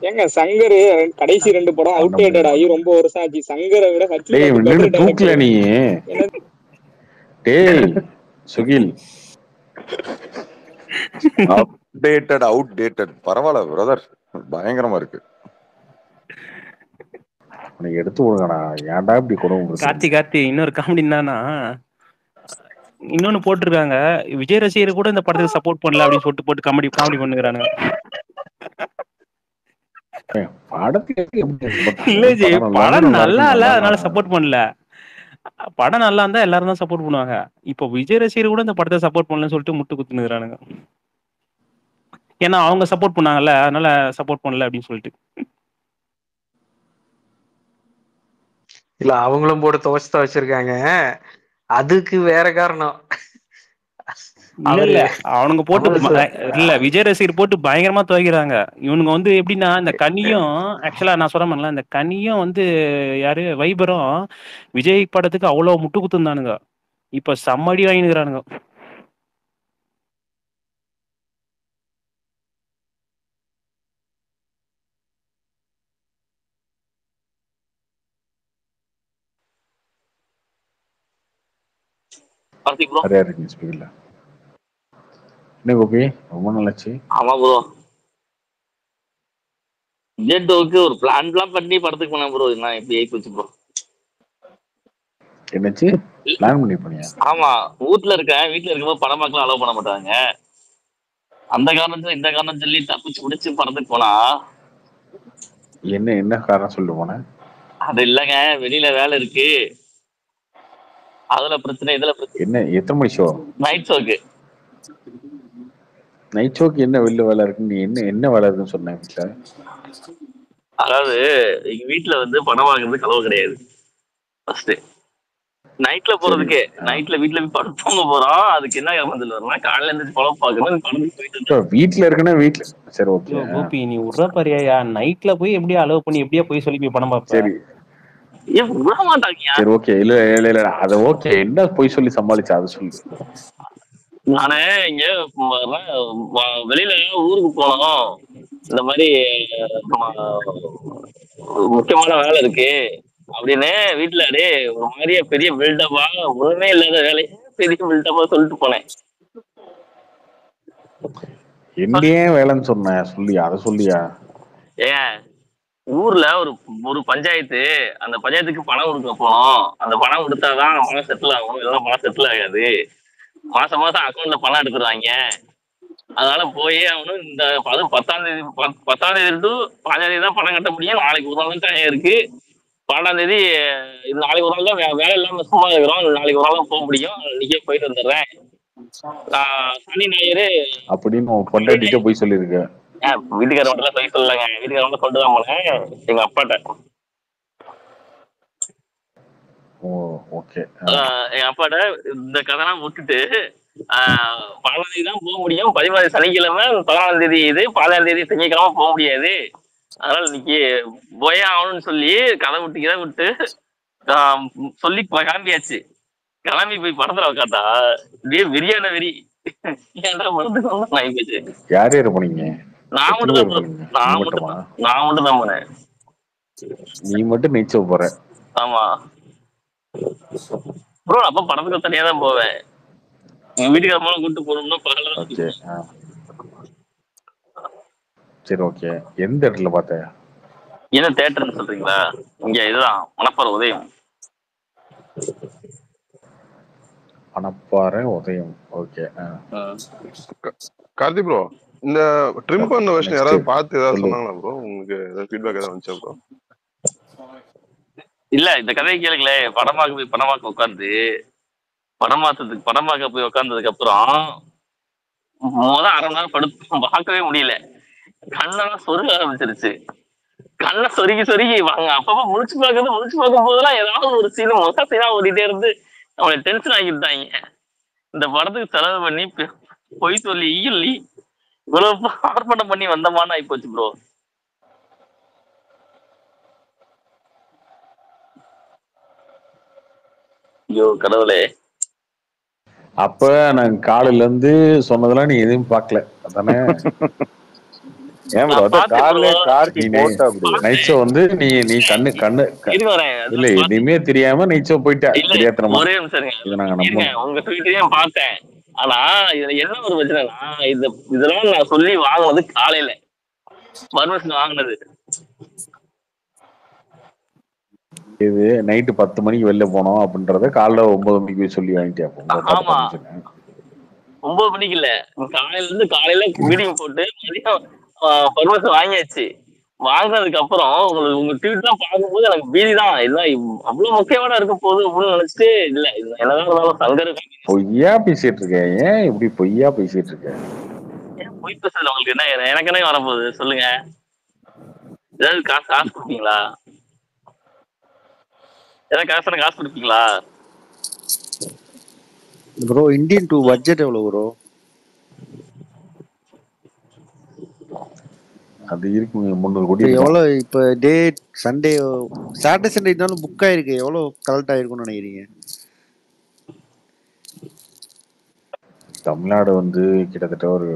ஏங்க சங்கர் கடைசி 2 படம் பண்ண அவுட்டேட்டட் ஆகி முடியாது. ரொம்ப வருஷம் ஆச்சு. சங்கரை விட ஹச் டேய் வினோத் நின்று பெட்டர் தூக்கல டைரக்டர். நீ. என்ன டேய் சுகில், அவுடேட்டட் பரவாயில்ல பிரதர், பயங்கரமா இருக்கு. உனக்கு எடுத்து விடுங்கடா. ஏன்டா இப்படி கொடுமை? கார்த்தி இன்னொரு காமெடி என்னன்னா, இன்னொன்னு போட்டிருக்காங்க, விஜய் ரசிகர் கூட இந்த படத்துக்கு சப்போர்ட் பண்ணல அப்படின்னு சொல்லிட்டு போட்டு காமெடி காமெடி பண்ணுகிறானுங்க. படத்துக்கு எப்படி சப்போர்ட் இல்ல பண்ணுறது? ஜி, படம் படம் நல்லா நல்லா இருக்கு, இல்ல நல்லா அதனால சப்போர்ட் பண்ணல. படம் நல்லா இருந்தா எல்லாரும் தான் சப்போர்ட் பண்ணுவாங்க. இப்போ விஜய் ரசிகர் கூட இந்த படத்தை சப்போர்ட் பண்ணலன்னு சொல்லிட்டு முட்டு குத்துனுக்குறானுங்க. ஏன்னா அவங்க சப்போர்ட் பண்ணாங்கல்ல, அதனால சப்போர்ட் பண்ணல அப்படின்னு சொல்லிட்டு. இல்ல, அவங்களும் போட்டு துவச்சுதான் வச்சிருக்காங்க. அதுக்கு வேற காரணம். இல்ல அவரு இல்ல அவனுங்க போட்டு கமல் சார் இல்ல விஜய் ரசிகர் போட்டு பயங்கரமா துவைக்கிறாங்க. இவனுங்க வந்து எப்படின்னா, இந்த கனியும் ஆக்சுவலா நான் சொல்ல இந்த கனியும் வந்து யாரு வைபரும் விஜய் படத்துக்கு அவ்வளவு முட்டு குத்துந்தானுங்க. இப்ப செம்மடி வாங்கினுக்குறானுங்க. கார்த்திக் ப்ரோ. நிறையா இருக்கு ஸ்பீக்கர்ல. என்ன கோபி, ரொம்ப நல்லாச்சு. ஆமா ப்ரோ, இந்தியன் 2க்கு ஒரு பிளான்லாம் பண்ணி படத்துக்கு போனேன் ப்ரோ. என்ன இப்படி ஆகி போச்சு ப்ரோ. என்னச்சு பிளான் பண்ணி பண்ணியா? ஆமா, வீட்டுல இருக்கும்போது படம் பார்க்கலாம் அலோவ் பண்ண மாட்டாங்க. அந்த காரணத்துல இந்த காரணம் சொல்லி தப்பிச்சு முடிச்சு படத்துக்கு போனா, என்ன காரணம் சொல்லிட்டு போனேன்? அது இல்லைங்க, வெளியில வேலை இருக்கு, அதுல பிரச்சனை, இதுல பிரச்சனை. என்ன எத்தனை மணி ஷோ? நைட் ஷோக்கு. நைட் ஷோக்கு என்ன வெளில வேலை இருக்கு? நீ என்ன வேலை இருக்குன்னு சொன்னேன் வீட்டுல? அதாவது எங்க வீட்டுல வந்து படம் வாங்குறது கலவு கிடையாது. ஃபர்ஸ்ட் நைட்ல போறதுக்கு, நைட்ல வீட்டுல போய் படம் தூங்க போறோம். அதுக்கு என்ன காரணத்துல வரலாம், காலையில இருந்து படம் பார்க்கணும், படத்துக்கு போயிட்டு வீட்டுல இருக்குன்னா வீட்டுல சரி ஓகே. கோபி நீ உர்ற பாரியா, நைட்ல போய் எப்படியா அலோவ் பண்ணி எப்படியா போய் சொல்லி போய் படம் பார்ப்ப? சரி ஏன் விட மாட்டாங்கயா. சரி ஓகே, இல்ல இல்ல இல்ல அத ஓகே, என்ன பொய் சொல்லி சமாளிச்ச அதை சொல்லு. நானு இங்க வெளியில ஊருக்கு போனோம், இந்த மாதிரி முக்கியமான வேலை இருக்கு அப்படின்னு வீட்டுல அப்படியே ஒரு மாதிரியா பெரிய பில்டப்பா, ஒண்ணுமே இல்லாத வேலையை பெரிய பில்டப்பா சொல்லிட்டு போனேன். என்னையே வேலைன்னு சொன்ன சொல்லியா, அதை சொல்லியா? ஏன் ஊர்ல ஒரு ஒரு பஞ்சாயத்து, அந்த பஞ்சாயத்துக்கு பணம் கொடுக்க போனோம். அந்த பணம் கொடுத்தாதான் பணம் செட்டில் ஆகும், இல்லைன்னா பணம் செட்டில் ஆகாது. மாசம் மாசம் அக்கௌண்ட்ல பணம் எடுத்துருவாங்க. அதனால போய் அவனும் இந்த அதுவும் 10ஆம் தேதி 10ஆம் தேதி டு 15ஆம் தேதி தான் பணம் கட்ட முடியும். நாளைக்கு ஒரு நாள் தான் டைம் இருக்கு. 12ஆம் தேதி இது நாளைக்கு ஒரு நாள் தான் வேலை இல்லாம சும்மா இருக்கிறோம். நாளைக்கு ஒரு நாள் தான் போக முடியும். இன்னைக்கே போயிட்டு வந்துடுறேன். சனி ஞாயிறு அப்படின்னு பொண்டாட்டிட்ட போய் சொல்லியிருக்க? வீட்டுக்கார மட்டும் சொல்லி சொல்லலங்க, வீட்டுக்கார மட்டும் கொண்டு தான் போனேன் எங்க அப்பாட்ட. எங்க அப்பாட்ட இந்த கதைலாம் விட்டுட்டு 12ஆம் தேதி தான் போக முடியும், 14 சனிக்கிழமை, 14ஆம் தேதி இது, 15ஆம் தேதி திங்கக்கிழமை போக முடியாது, அதனால இன்னைக்கு போயே ஆகணும்னு சொல்லி கதை விட்டு சொல்லி கிளம்பியாச்சு. கிளம்பி போய் படத்துல உட்காந்தா அப்படியே வெறியான வெறி. ஏன்டா படத்துக்கு வாங்கி போச்சு. யார் யாரு போனீங்க? நான் மட்டும் தான் போனேன். நீ மட்டும் நீச்சல் போற? ஆமா ப்ரோ, அப்ப படத்துக்கு தனியா தான் போவேன். எங்க வீட்டுக்கார மூலம் கூட்டு போகணும்னா பகல. சரி ஓகே, எந்த இடத்துல பார்த்த? என்ன தியேட்டர்னு சொல்றீங்களா? இங்க இதுதான் மணப்பாறை உதயம். மணப்பாறை உதயம். ஓகே. கார்த்தி ப்ரோ, இந்த ட்ரிம் பண்ண வெர்ஷன் யாராவது பார்த்து ஏதாவது சொன்னாங்களா ப்ரோ? உங்களுக்கு ஏதாவது ஃபீட்பேக் ஏதாவது வந்துச்சா ப்ரோ? இல்ல, இந்த கதையை கேளுங்களேன். படமாக்க உட்காந்து படமாக்க போய் உட்கார்ந்ததுக்கு அப்புறம் முதல் 1/2 மணி நேரம் படுத்து பார்க்கவே முடியல. கண்ணெல்லாம் சொருக ஆரம்பிச்சிருச்சு. கண்ணை சொருகி வாங்க அப்பப்ப முடிச்சு பார்க்கும் போதெல்லாம் ஏதாவது ஒரு சீனும் மொத்த சீனா ஓடிட்டே இருந்து அவனை டென்ஷன் ஆகிட்டாங்க. இந்த படத்துக்கு செலவு பண்ணி பொய் சொல்லி இவ்வளவு ஆர்ப்பாட்டம் பண்ணி வந்தமான்னு ஆகி போச்சு ப்ரோ. ஐயோ கடவுளே. அப்ப நான் காலையில இருந்து சொன்னதெல்லாம் நீ எதுவும் பார்க்கல அதானே? ஏன் ப்ரோ காலையில கார்த்தி போட்டா அப்படி நைட்ஸோ வந்து நீ கண்ணு இல்ல எதுவுமே தெரியாம நைட்ஸோ போயிட்டா தெரியாதனமா. ஒரே நிமிஷம், உங்க ட்வீட்டையும் பார்த்தேன். ஆனா இதுல என்ன ஒரு பிரச்சனைனா, இதெல்லாம் நான் சொல்லி வாங்கினது காலையில பர்மிஷன் வாங்கினது. இது நைட்டு 10 மணிக்கு வெளில போனோம் அப்படின்றத காலைல 9 மணிக்கு போய் சொல்லி வாங்கிட்டேன். ஆமா 9 மணிக்கு இல்ல, காலையில மீட்டிங் போட்டு மதியம் பர்மிஷன் வாங்கியாச்சு. வாங்கினதுக்கு அப்புறம் உங்க ட்வீட் எல்லாம் பார்க்கும்போது எனக்கு பீதி தான். இதுதான் அவ்வளவு முக்கியமான இருக்க போகுது அப்படின்னு நினைச்சிட்டு இல்ல என்னதான் இருந்தாலும் சங்கர் பொய்யா பேசிட்டு இருக்கேன். ஏன் இப்படி பொய்யா பேசிட்டு இருக்கேன்? ஏன் பொய் பேசுறது உங்களுக்கு என்ன? எனக்கு என்ன வரப்போகுது சொல்லுங்க. ஏதாவது காசு கொடுப்பீங்களா? ஏதாவது காசு கொடுப்பீங்களா ப்ரோ? இந்தியன் 2 பட்ஜெட் எவ்வளவு ப்ரோ? அது இருக்கு 300 கோடி. எவ்வளவு இப்ப டே சண்டே சாட்டர்டே சண்டே இருந்தாலும் புக் ஆயிருக்கு. எவ்வளவு கலெக்ட் ஆயிருக்கும்னு நினைக்கிறீங்க? தமிழ்நாடு வந்து கிட்டத்தட்ட ஒரு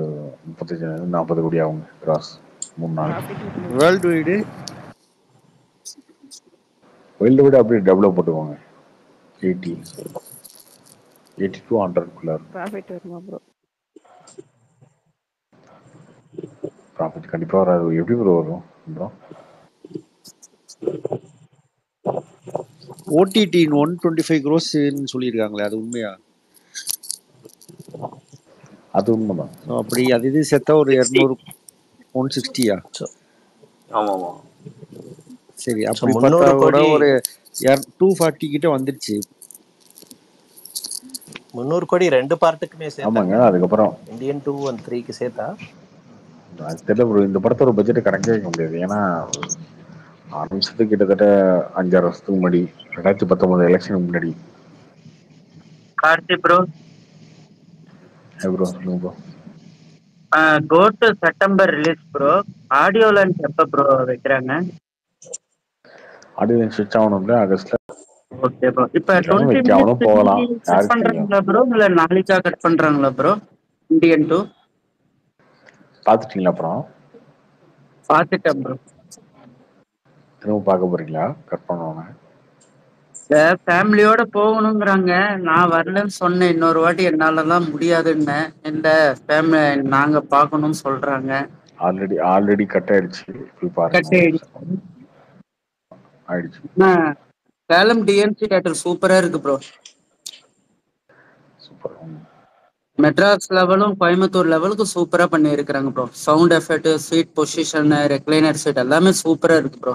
35-40 கோடி ஆகும் கிராஸ் 3 நாள். வேர்ல்டு வைடு அப்படியே டெவலப் போட்டுவாங்க 80 to 100 ப்ராஃபிட் வருமா ப்ரோ? ப்ராஃபிட் கண்டிப்பா வராது. எப்படி ப்ரோ வரும் ப்ரோ? OTT 125 crores சொல்லியிருக்காங்களே, அது உண்மையா? அது உண்மைதான். அப்படி அது இது செத்தா ஒரு 200 160யா? ஆமா சரி, அப்படி பார்த்தா கூட ஒரு 240 கிட்ட வந்துருச்சு. 300 கோடி 2 பார்ட்டுக்குமே ஆமாங்க. அதுக்கப்புறம் இந்தியன் 2 and 3க்கு சேர்த்தா அது தெரியல ப்ரோ. இந்த படத்தோட பட்ஜெட்டை கணக்கே வைக்க முடியாது. ஏன்னா ஆரம்பிச்சது கிட்டத்தட்ட 5-6 வருஷத்துக்கு முன்னாடி, 2019 எலெக்ஷனுக்கு முன்னாடி. கார்த்தி ப்ரோ, ப்ரோ சொல்லுங்க bro. Go to September release bro. Audio launch எப்போ ப்ரோ வைக்கிறாங்க? ஆடியன்ஸ் ஸ்விட்ச் ஆகணும்ல ஆகஸ்ட்ல. Okay bro. இப்ப இல்லைன்னா 20 வைக்க ஆகணும், போகலாம், மினிட்ஸ் கட் யாருக்கு தெரியும். பண்றாங்களா ப்ரோ, இல்ல நாளைக்கா கட் பண்றாங்களா ப்ரோ? இந்தியன் 2 பார்த்துட்டீங்களா? அப்புறம் பாத்துட்டேன் ப்ரோ. திரும்ப பார்க்க போறீங்களா கட் பண்ணுவாங்க? ஃபேமிலியோட போகணுங்கிறாங்க. நான் வரலன்னு சொன்னேன் இன்னொரு வாட்டி, என்னாலலாம் முடியாதுன்னு. இல்ல ஃபேமிலி நாங்க பார்க்கணும்னு சொல்றாங்க. ஆல்ரெடி கட் ஆயிடுச்சு, போய் பாருங்க. கட் ஆயிடுச்சு. சேலம் டிஎன்சி தியேட்டர் சூப்பரா இருக்கு ப்ரோ. சூப்பர். மெட்ராஸ் லெவலும் கோயம்புத்தூர் லெவலுக்கு சூப்பரா பண்ணி இருக்கிறாங்க bro. Sound effect, seat position, recliner seat எல்லாமே சூப்பரா இருக்கு ப்ரோ.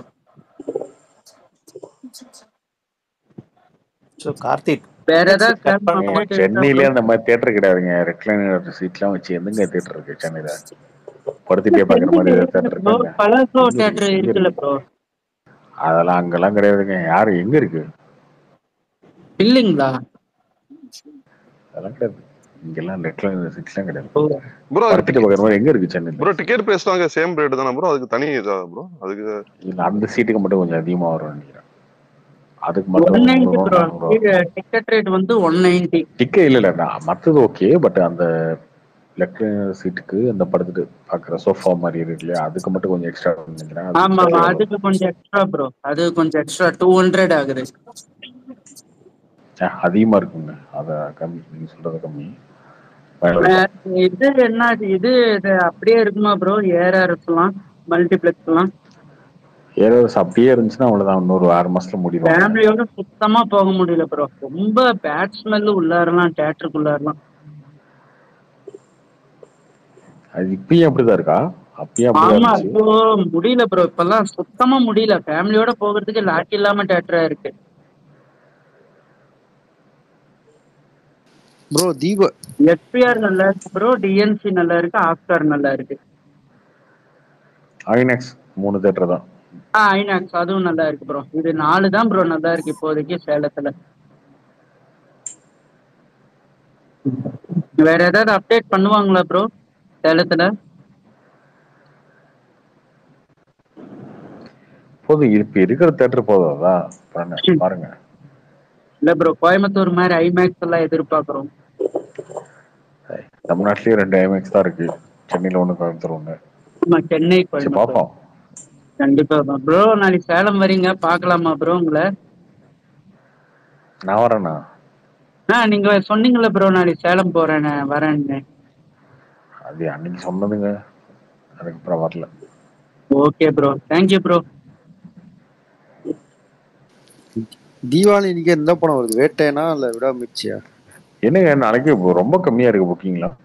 கார்த்திக் வேற ஏதாவது சென்னையிலே அந்த மாதிரி தியேட்டர் கிடையாதுங்க. ரெக்லைனர் சீட்லாம் வச்சு எந்தங்க தியேட்டர் இருக்கு சென்னையில? படுத்துட்டே பாக்குற மாதிரி தியேட்டர் இருக்கு. பலசோ தியேட்டர் இருக்குல்ல ப்ரோ. அதெல்லாம் அங்கெல்லாம் கிடையாதுங்க. யாரு எங்க இருக்கு இல்லீங்களா? அதெல்லாம் கிடையாது. இங்கெல்லாம் ரெக்லைனர் சீட்லாம் கிடையாது. ப்ரோ படுத்துட்டு பாக்குற மாதிரி எங்க இருக்கு சென்னையில? ப்ரோ டிக்கெட் பேசுவாங்க சேம் ரேட் தானே ப்ரோ? அதுக்கு தனி இதா ப்ரோ? அதுக்கு இல்ல, அந்த சீட்டுக்கு மட்டும் கொஞ்சம் அதிகமா வரும் நினைக்கிறேன். அதுக்கு மட்டும் டிக்கெட் ரேட் வந்து 190. டிக்கெட் இல்ல மத்தது ஓகே. பட் அந்த ரெக்லைனர் சீட்டுக்கு அந்த படுத்துட்டு பாக்குற சோஃபா மாதிரி இருக்கு இல்லையா, அதுக்கு மட்டும் கொஞ்சம் எக்ஸ்ட்ரா நினைக்கிறேன். ஆமா, அதுக்கு கொஞ்சம் எக்ஸ்ட்ரா ப்ரோ. அது கொஞ்சம் எக்ஸ்ட்ரா 200 ஆகுது. அதிகமா இருக்குங்க. அத கம்மி, நீங்க சொல்றது கம்மி. இது என்ன இது அப்படியே இருக்குமா ப்ரோ? ஏஆர்எஸ்லாம் மல்டிப்ளெக்ஸ்லாம் ஏஆர்எஸ் அப்படியே இருந்துச்சுன்னா அவ்வளவுதான், இன்னொரு 6 மாசத்துல முடியும். ஃபேமிலியோட சுத்தமா போக முடியல ப்ரோ. ரொம்ப பேட் ஸ்மெல் உள்ளாரலாம், தியேட்டருக்குள்ளாரலாம். அது இப்பயும் அப்படிதான் இருக்கா? அப்பயும் ஆமா, இப்போ முடியல ப்ரோ. இப்பெல்லாம் சுத்தமா முடியல. ஃபேமிலியோட போகிறதுக்கு லாக்கி இல்லாம தியேட்டரா இருக்கு ப்ரோ. தீப எஸ்பிஆர் நல்லா இருக்கு ப்ரோ, டிஎன்சி நல்லா இருக்கு, ஆஸ்கார் நல்லா இருக்கு. ஐநாக்ஸ் 3 தியேட்டர் தான். ஐநாக்ஸ் அதுவும் நல்லா இருக்கு ப்ரோ. இது 4 தான் ப்ரோ நல்லா இருக்கு இப்போதைக்கு சேலத்துல. வேற ஏதாவது அப்டேட் பண்ணுவாங்களா ப்ரோ சேலத்துல? போதும், இப்ப இருக்கிற தியேட்டர் போதாதா? பாருங்க. இல்ல ப்ரோ, கோயம்புத்தூர் மாதிரி ஐமேக்ஸ் எல்லாம் எதிர்பார்க்கிறோம். தமிழ்நாட்டிலேயே 2 ஐமேக்ஸ் தான் இருக்கு. சென்னையில 1, கோயம்புத்தூர் 1. ஆமா, சென்னை பார்ப்போம். கண்டிப்பா ப்ரோ. நாளைக்கு சேலம் வரீங்க, பாக்கலாமா ப்ரோ உங்களை? நான் வரேண்ணா. நீங்க சொன்னீங்கல்ல ப்ரோ நாளைக்கு சேலம் போறேன்னு வரேன்னு. அது அன்னைக்கு சொன்னதுங்க, அதுக்கப்புறம் வரல. Okay bro, thank you bro. Deepavali இன்னைக்கு எந்த படம் வருது? வேட்டைனா இல்ல விடாமுயற்சியா? என்னங்க நாளைக்கு ரொம்ப கம்மியா இருக்கு புக்கிங்லாம்.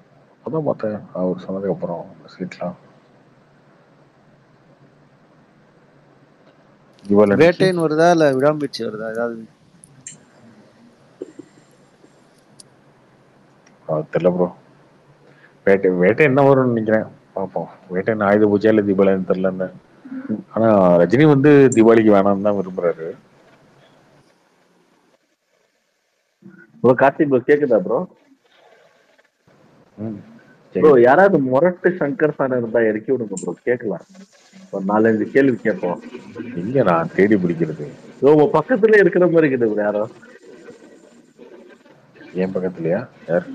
அதான் பார்த்தேன் அவர் சொன்னதுக்கு அப்புறம் சீட்லாம். வேட்டைன்னு வருதா இல்ல விடாமுயற்சி வருதா? ஏதாவது தெரியல ப்ரோ. வேட்டை என்ன வரும்னு நினைக்கிறேன், பார்ப்போம். வேட்டை ஆயுத பூஜை இல்லை தீபாவளின்னு தெரியல. ஆனா ரஜினி வந்து தீபாவளிக்கு வேணாம்னு தான் விரும்புறாரு. ப்ரோ கார்த்திக் ப்ரோ கேக்குதா ப்ரோ? ப்ரோ யாராவது முரட்டு சங்கர் ஃபேன் இருந்தா இறக்கி விடுங்க ப்ரோ, கேட்கலாம். ஒரு 4-5 கேள்வி கேட்போம். எங்க நான் தேடி பிடிக்கிறது? உங்க பக்கத்துல இருக்கிற மாதிரி இருக்குது ப்ரோ. யாரோ என் பக்கத்துலயா? யார்?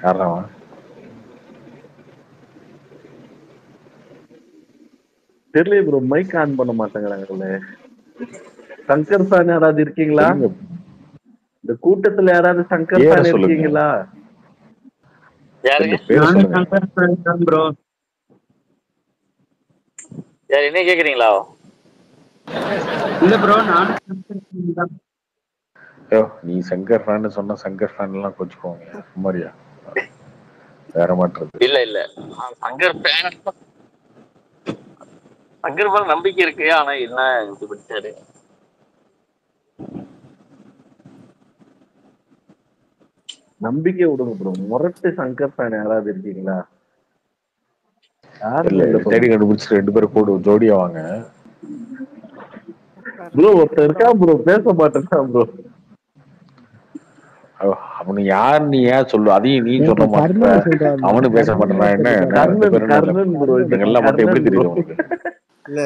யாராவா? தெரியல ப்ரோ, மைக் ஆன் பண்ண மாட்டேங்கிறாங்களே. சங்கர் ஃபேன் யாராவது இருக்கீங்களா? இந்த கூட்டத்துல யாராவது சங்கர் ஃபேன் இருக்கீங்களா? ப்ரோ யார் என்ன கேக்குறீங்களா? இல்ல ப்ரோ, நான் நீ சங்கர் ஃபேன் சொன்னா சங்கர் ஃபேன் எல்லாம் கொஞ்சம் மாதிரியா வேற மாட்டுறது? இல்ல சங்கர் ஃபேன் நம்பிக்கை இருக்கு. ஆனா என்ன இது படிச்சாரு நம்பிக்கை விடுங்க ப்ரோ. முரட்டு சங்கர் ஃபேன் யாராவது இருக்கீங்களா? தேடி கண்டுபிடிச்சு 2 பேரும் கூட ஜோடியா வாங்க ப்ரோ. ஒருத்தர் இருக்கா ப்ரோ, பேச மாட்டேன் ப்ரோ. அவனு யார் நீ ஏன் சொல்லு, அதையும் நீ சொல்ல மாட்டேற, கர்ணன் சொல்றான், அவனு பேச மாட்டேறான். என்ன ரெண்டு பேரும் கர்ணன் ப்ரோ, எல்லாம் மட்டும் எப்படி தெரியுது உங்களுக்கு? இல்ல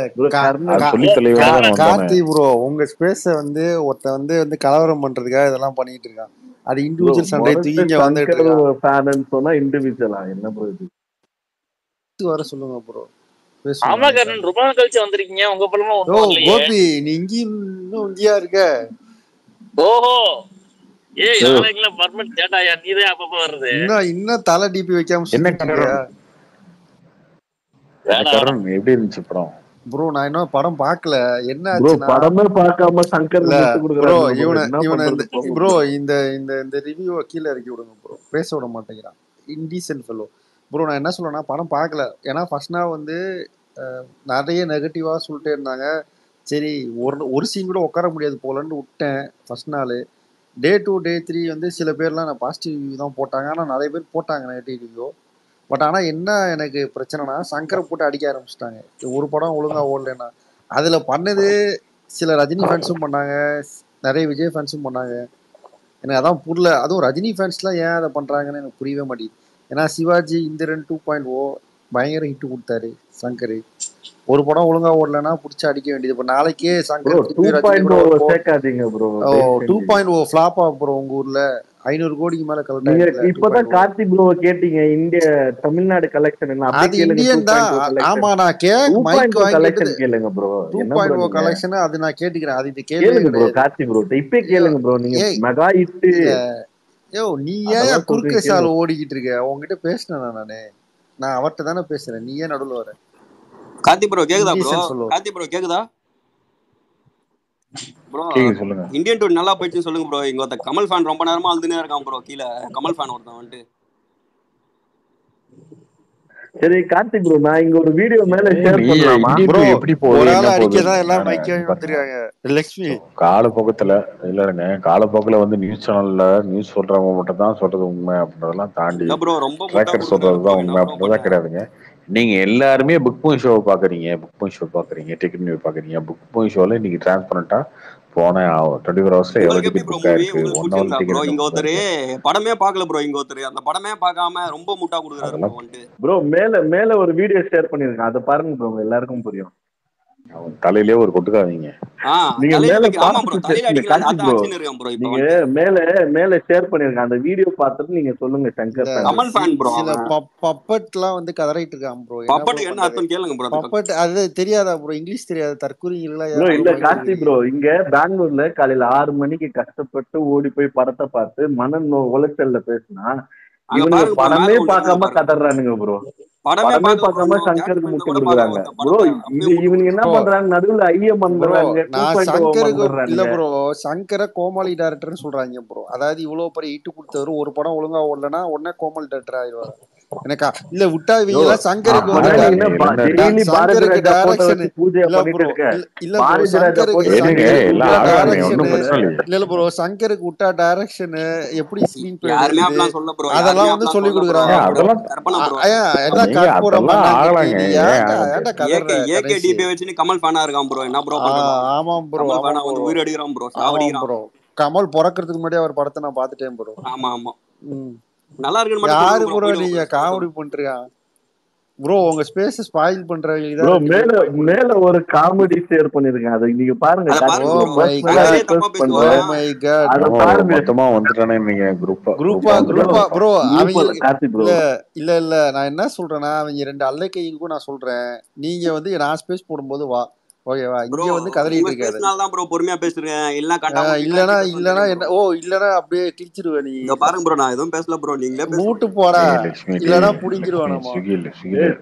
அது சொல்லி தலைவா கார்த்தி ப்ரோ, உங்க ஸ்பேஸ வந்து ஒருத்த வந்து கலவரம் பண்றதுக்காக இதெல்லாம் பண்ணிட்டு இருக்கான். அது இண்டிவிஜுவல் சண்டை தூங்க வந்துட்டு இருக்கான். சொன்னா இண்டிவிஜுவலா என்ன ப்ரோ இது வர சொல்லுங்க ப்ரோ. ஆமா கர்ணன், ரொம்ப நாள் கழிச்சு வந்திருக்கீங்க. உங்க படமா கோபி நீ இங்கேயும் இன்னும் இங்கேயா இருக்க? ஓஹோ, ஏய் நாளைக்குல பர்மனன்ட் சேட்டாயா, நீதே அப்பப்ப வருது. இன்னும் தலை டிபி வைக்காம என்ன கரண் எப்படி இருந்துச்சு படம்? ப்ரோ நான் இன்னும் படம் பார்க்கல. என்ன ஆச்சுன்னா படமே பார்க்காம சங்கர் ப்ரோ இவனை ப்ரோ இந்த ரிவ்யூ கீழே இறக்கி விடுங்க ப்ரோ. பேச விட மாட்டேங்கிறான், இன்டீசென்ட் ஃபெல்லோ. ப்ரோ நான் என்ன சொல்றேன்னா படம் பார்க்கல. ஏன்னா ஃபர்ஸ்ட் நான் வந்து நிறைய நெகட்டிவா சொல்லிட்டே இருந்தாங்க. சரி ஒரு சீன் கூட உட்கார முடியாது போலன்னு விட்டேன் ஃபர்ஸ்ட் நாள். டே 2 டே 3 வந்து சில பேர்லாம் நான் பாசிட்டிவ் ரிவ்யூ தான் போட்டாங்க. ஆனால் நிறைய பேர் போட்டாங்க நெகட்டிவ் ரிவ்யூ. பட் ஆனால் என்ன எனக்கு பிரச்சனைனா சங்கரை போட்டு அடிக்க ஆரம்பிச்சிட்டாங்க. ஒரு படம் ஒழுங்காக ஓடலைன்னா அதில் பண்ணது சில ரஜினி ஃபேன்ஸும் பண்ணாங்க, நிறைய விஜய் ஃபேன்ஸும் பண்ணாங்க. எனக்கு அதான் புரியல. அதுவும் ரஜினி ஃபேன்ஸ்லாம் ஏன் அதை பண்ணுறாங்கன்னு எனக்கு புரியவே மாட்டேங்குது. ஏன்னா சிவாஜி இந்திரன் 2.0 பயங்கர ஹிட்டு கொடுத்தாரு சங்கர். ஒரு படம் ஒழுங்கா ஓடலன்னா புடிச்சு அடிக்க வேண்டியது. இப்போ நாளைக்கே சங்கர் 2.0 ஃபிளாப்பா ப்ரோ உங்க ஊர்ல 500 கோடிக்கு மேல கலெக்ட். இப்பதான் கார்த்தி ப்ரோ கேட்டீங்க இந்தியா தமிழ்நாடு கலெக்ஷன் என்ன? அது இந்தியன் தான். ஆமா நான் மைக் கலெக்ஷன் கேளுங்க ப்ரோ. 2.0 கலெக்ஷன் அது நான் கேட்டுக்கிறேன். அது இது கேளுங்க ப்ரோ. கார்த்தி ப்ரோ இப்பே கேளுங்க ப்ரோ. நீங்க மெகா ஹிட். யோ நீ ஏன் குறுக்கு சால் ஓடிக்கிட்டு இருக்க? உங்ககிட்ட பேசினேன் நான் அவர்கிட்ட தானே பேசுறேன். நீ ஏன் நடுவில் வர? கார்த்தி ப்ரோ கேக்குதா ப்ரோ? கார்த்தி ப்ரோ கேக்குதா ப்ரோ? இந்தியன் டூர் நல்லா போயிடுச்சுன்னு சொல்லுங்க ப்ரோ. இங்க ஒருத்த கமல் ஃபேன் ரொம்ப நேரமா அழுதுனே இருக்கான் ப்ரோ. கீழே கமல் ஃபேன் ஒருத்தன் வந்துட்டு. சரி கார்த்தி ப்ரோ நான் இங்க ஒரு வீடியோ மேல ஷேர் பண்ணலாமா ப்ரோ? எப்படி போகுது எல்லாம் மைக்கே வந்துருக்காங்க லட்சுமி காலப்போக்கத்துல இல்லங்க. காலப்போக்கில் வந்து நியூஸ் சேனல்ல நியூஸ் சொல்றவங்க மட்டும் தான் சொல்றது உண்மை அப்படின்றதெல்லாம் தாண்டி ட்ராக்கர் சொல்றதுதான் உண்மை அப்படின்றதா கிடையாதுங்க. நீங்க எல்லாருமே புக் மை ஷோ பாக்குறீங்க, டிக்கெட் நியூ பாக்குறீங்க. புக் மை ஷோல இன்னைக்கு டிரான்ஸ்பரண்டா போன 24 ஹவர்ஸ்ல எவ்வளவு டிக்கெட் புக் ஆயிருக்கு? 1 ஹவர் டிக்கெட் இங்க ஒருத்தர் படமே பார்க்கல ப்ரோ. இங்க ஒருத்தர் அந்த படமே பார்க்காம ரொம்ப முட்டா கொடுக்குறாரு ப்ரோ. மேல ஒரு வீடியோ ஷேர் பண்ணிருக்கேன், அதை பாருங்க ப்ரோ, எல்லாருக்கும் புரியும். அவன் தலையிலே ஒரு கொட்டுக்காதீங்க. நீங்க மேல மேல ஷேர் பண்ணிருக்கேன் அந்த வீடியோ பார்த்துட்டு நீங்க சொல்லுங்க. சங்கர் சில பப்பட்லாம் வந்து கதறிட்டு இருக்கான் ப்ரோ. என்ன அர்த்தம் கேளுங்க ப்ரோ. பப்பட் அது தெரியாதா ப்ரோ? இங்கிலீஷ் தெரியாது தற்கூரிங்களா? இல்ல கார்த்தி ப்ரோ இங்க பெங்களூர்ல காலையில 6 மணிக்கு கஷ்டப்பட்டு ஓடி போய் படத்தை பார்த்து மன உளைச்சல்ல பேசினா இவனுங்க படமே பார்க்காம கதறானுங்க ப்ரோ. படமே பார்க்காம சங்கருக்கு முட்டு கொடுக்குறாங்க ப்ரோ. இவனுங்க என்ன பண்றாங்க? நடுவுல ஐயம் பண்றாங்க. இல்ல ப்ரோ சங்கரை கோமாளி டைரக்டர்னு சொல்றாங்க ப்ரோ. அதாவது இவ்வளவு பெரிய ஹிட் கொடுத்தவரு ஒரு படம் ஒழுங்கா ஓடலன்னா உடனே கோமாளி டைரக்டர் ஆயிடுவாரு. எனக்கா இல்ல விட்டா இவங்க சங்கருக்கு இல்ல ப்ரோ சங்கருக்கு விட்டா டைரக்ஷன் எப்படி ஸ்கிரீன் பிளே அதெல்லாம் வந்து சொல்லி கொடுக்குறாங்க. கமல் ஃபேனா இருக்கான் ப்ரோ. என்ன ப்ரோ பண்றான்? ஆமா ப்ரோ உயிர் அடிக்கிறான் ப்ரோ. சாவடிக்கிறான். கமல் பிறக்கிறதுக்கு முன்னாடி அவர் படத்தை நான் பாத்துட்டேன் ப்ரோ. ஆமா நல்லா இருக்கு. யாரு ப்ரோ நீங்க காமெடி பண்றியா ப்ரோ? உங்க ஸ்பேஸ் ஸ்பாயில் பண்றவங்க ப்ரோ. மேல ஒரு காமெடி ஷேர் பண்ணிருக்கேன், அதை நீங்க பாருங்க. மொத்தமா வந்துட்டானே நீங்க குரூப்பா ப்ரோ. இல்ல நான் என்ன சொல்றேன்னா அவங்க 2 அல்லக்கைக்கும் நான் சொல்றேன். நீங்க வந்து நான் ஸ்பேஸ் போடும்போது வா ஓகேவா? இங்க வந்து கதறிட்டு இருக்காரு. பேசினால ப்ரோ பொறுமையா பேசுறேன். இல்லனா என்ன இல்லனா அப்படியே கிழிச்சிடுவே. நீ இங்க பாருங்க ப்ரோ, நான் எதுவும் பேசல ப்ரோ. நீங்களே மூட்டு போடா, இல்லனா புடிங்கிடுவானே.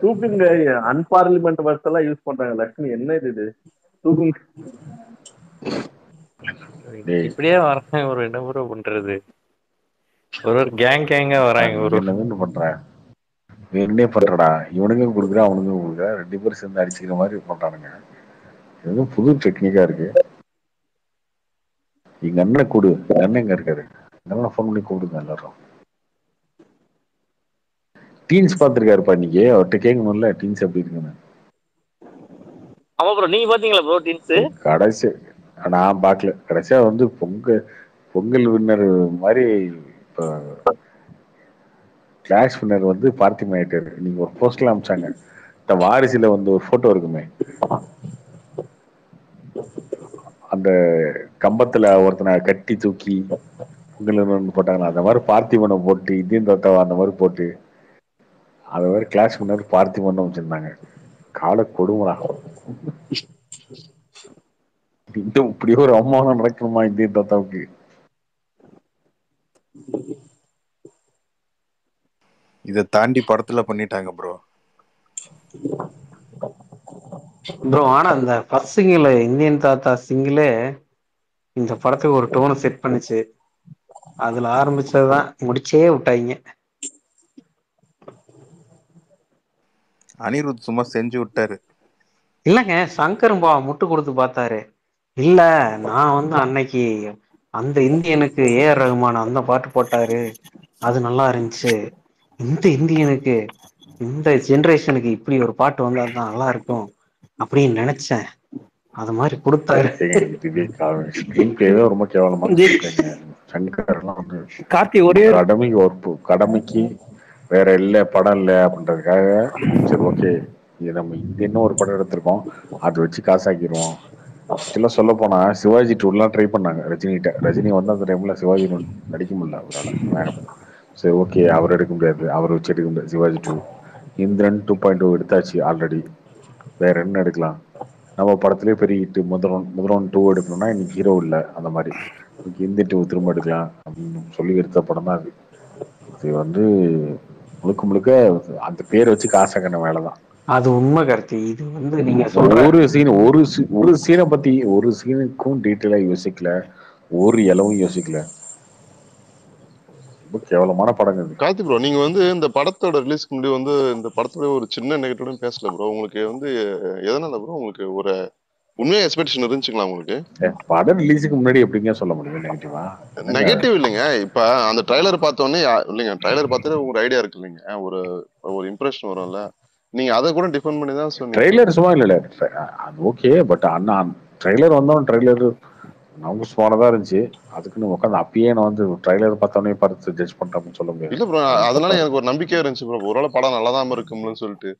தூக்குங்க. அன்பார்லிமெண்ட் வேர்ட்ஸ் எல்லாம் யூஸ் பண்றாங்க. லட்சுமி என்ன இது? தூக்குங்க. இப்படியே வராங்க ஒரு என்ன ப்ரோ பண்றது? ஒரு கேங்கா வராங்க. ஒரு என்ன பண்றேன் என்ன பண்றடா? இவனுங்க கொடுக்குறா அவனுங்க கொடுக்குறா 2 பேரும் சேர்ந்து அடிச்சுக்கிற மாதிரி பண்றானுங்க. இது புது டெக்னிக்கா இருக்கு. எங்க அண்ணனை கூடு. அண்ணன் எங்க இருக்காரு? நல்லா ஃபோன் பண்ணி கூப்பிடுங்க எல்லாரும். டீன்ஸ் பாத்துருக்காருப்பா இன்னைக்கு. அவர்கிட்ட கேட்கணும்ல டீன்ஸ் எப்படி இருக்குன்னு. ஆமா ப்ரோ, நீங்க பாத்தீங்களா ப்ரோ டீன்ஸ்? கடைசி நான் பாக்கல. கடைசியா வந்து பொங்கல் வின்னர் மாதிரி இப்போ கிளாஷ் வின்னர் வந்து பார்த்திபன் ஆயிட்டாரு. நீங்க ஒரு போஸ்ட்ல அமிச்சாங்க, இந்த வாரிசுல வந்து ஒரு போட்டோ இருக்குமே, அந்த கம்பத்துல ஒருத்தனை கட்டி தூக்கி பொங்கல் வின்னர் போட்டாங்களா, அந்த மாதிரி பார்த்திபனை போட்டு இந்தியன் தாத்தாவை அந்த மாதிரி போட்டு அது மாதிரி கிளாஷ் வின்னர் பார்த்திபன் வச்சிருந்தாங்க. கால கொடுமடா. இப்படி ஒரு அவமானம் நடக்கணுமா இந்தியன் தாத்தாவுக்கு? இதை தாண்டி படத்துல பண்ணிட்டாங்க ப்ரோ. ப்ரோ ஆனா இந்த ஃபர்ஸ்ட் சிங்கிள் இந்தியன் தாத்தா சிங்கிளே இந்த படத்துக்கு ஒரு டோனை செட் பண்ணுச்சு. அதுல ஆரம்பிச்சதுதான் முடிச்சே விட்டாங்க. அனிருத் சும்மா செஞ்சு விட்டாரு. இல்லங்க, சங்கரும் முட்டு கொடுத்து பார்த்தாரு. இல்ல நான் வந்து அன்னைக்கு அந்த இந்தியனுக்கு ஏஆர் ரகுமான் அந்த பாட்டு போட்டாரு, அது நல்லா இருந்துச்சு. இந்த இந்தியனுக்கு இந்த ஜெனரேஷனுக்கு இப்படி ஒரு பாட்டு வந்தா தான் நல்லா இருக்கும் அப்படின்னு நினைச்சேன். அது மாதிரி கொடுத்தாரு. ரொம்ப கேவலமான சங்கர்லாம் வந்து கடமைக்கு வேற இல்ல படம் இல்ல அப்படின்றதுக்காக சரி ஓகே நம்ம இன்னும் ஒரு படம் எடுத்திருக்கோம், அதை வச்சு காசாக்கிடுவோம். ஆக்சுவலா சொல்ல போனா சிவாஜி டூர்லாம் ட்ரை பண்ணாங்க ரஜினிகிட்ட. ரஜினி வந்து அந்த டைம்ல சிவாஜி நடிக்க முடியல அவரால் வேகம். சரி ஓகே அவர் எடுக்க முடியாது, அவர் வச்சு எடுக்க முடியாது. சிவாஜி 2, இந்திரன் 2.0 எடுத்தாச்சு ஆல்ரெடி, வேற என்ன எடுக்கலாம்? நம்ம படத்துலேயே பெரிய ஹிட்டு முதல்வன் 2 எடுக்கணும்னா இன்னைக்கு ஹீரோ இல்லை, அந்த மாதிரி இந்தி 2 திரும்ப எடுக்கலாம் அப்படின்னு சொல்லி எடுத்த படம் தான் அது. இது வந்து முழுக்க முழுக்க அந்த பேரை வச்சு காசாக்கின வேலைதான். அது உண்மை கருத்து. இது வந்து நீங்க சொல்ற ஒரு சீனை பத்தி ஒரு சீனுக்கும் டீட்டெயிலா யோசிக்கல, ஒரு இலவும் யோசிக்கல. ரொம்ப கேவலமான படங்க இது. கார்த்தி ப்ரோ, நீங்க வந்து இந்த படத்தோட ரிலீஸ்க்கு முன்னாடி வந்து இந்த படத்தோட ஒரு சின்ன நெகட்டிவ் பேசல ப்ரோ. உங்களுக்கு வந்து எதனால ப்ரோ உங்களுக்கு ஒரு உண்மையா எக்ஸ்பெக்டேஷன் இருந்துச்சுங்களா உங்களுக்கு? படம் ரிலீஸுக்கு முன்னாடி எப்படிங்க சொல்ல முடியும் நெகட்டிவா? நெகட்டிவ் இல்லைங்க. இப்ப அந்த ட்ரைலர் பார்த்தோன்னே இல்லைங்க, ட்ரைலர் பார்த்தாலே உங்களுக்கு ஐடியா இருக்கு இல்லைங்க, ஒரு இம்ப்ரெஷன் வரும்ல. நீங்க அதை கூட டிஃபெண்ட் பண்ணி தான் சொன்னீங்க. ட்ரைலர் சும்மா இல்ல அது ஓகே, பட் அண்ணா ட்ரைலர் வந்தோம், ட்ரைலர் நமக்கு சுமாரா இருந்துச்சு. அதுக்குன்னு உட்காந்து அப்பயே நான் வந்து ட்ரைலர் பார்த்தோன்னே பார்த்து ஜட்ஜ் பண்றேன்னு சொல்ல முடியாது. இல்ல ப்ரோ, அதனால எனக்கு ஒரு நம்பிக்கையா இருந்துச்சு ப்ரோ, ஒருவேளை படம் நல்லாதான் இருக்கும்னு சொல்லிட்டு.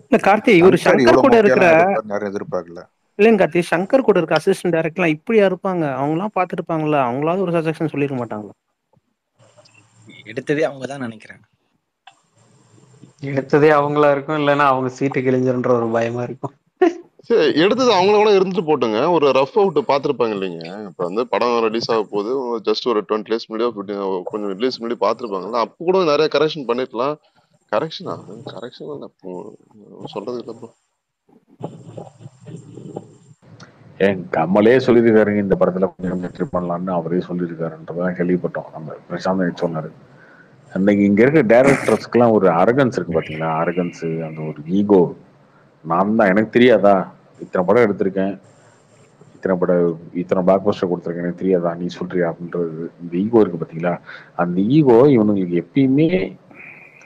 இல்ல கார்த்தி, இவரு சங்கர் கூட இருக்கிற எதிர்பார்க்கல. இல்லைங்க கார்த்தி, சங்கர் கூட இருக்க அசிஸ்டன்ட் டைரக்டர்லாம் இப்படியா இருப்பாங்க? அவங்களாம் பார்த்துருப்பாங்களா? அவங்களாவது ஒரு சஜஷன் சொல்லிருக்க மாட்டாங்களா? எடுத்ததே அவங்க தான் நினைக்கிறேன். எடுத்ததே அவங்களா இருக்கும், இல்லைன்னா அவங்க சீட்டு கிழிஞ்சிருன்ற ஒரு பயமா இருக்கும். சரி, எடுத்தது அவங்கள கூட இருந்துட்டு போட்டுங்க, ஒரு ரஃப் அவுட் பார்த்துருப்பாங்க இல்லைங்க. இப்போ வந்து படம் ரிலீஸ் ஆக போது ஜஸ்ட் ஒரு 20 days முன்னாடியோ கொஞ்சம் ரிலீஸ் முன்னாடி பார்த்துருப்பாங்கல்ல, அப்போ கூட நிறைய கரெக்ஷன் பண்ணிருக்கலாம். கரெக்ஷன் சொல்றது இல்லை ப்ரோ. ஏன் கமலே சொல்லியிருக்காருங்க இந்த படத்துல கொஞ்சம் ட்ரிப் பண்ணலாம்னு, அவரே சொல்லியிருக்காருன்றதான் கேள்விப்பட்டோம். நம்ம பிரசாந்த் சொன்னாரு அன்னைக்கு. இங்க இருக்க டைரக்டர்ஸ்க்குலாம் ஒரு அரகன்ஸ் இருக்கு பாத்தீங்களா, அரகன்ஸ், அந்த ஒரு ஈகோ. நான் தான் எனக்கு தெரியாதா, இத்தனை படம் எடுத்திருக்கேன், இத்தனை பிளாக் பஸ்டர் கொடுத்துருக்கேன், எனக்கு தெரியாதா நீ சொல்றியா அப்படின்றது இந்த ஈகோ இருக்கு பாத்தீங்களா. அந்த ஈகோ இவனுங்களுக்கு எப்பயுமே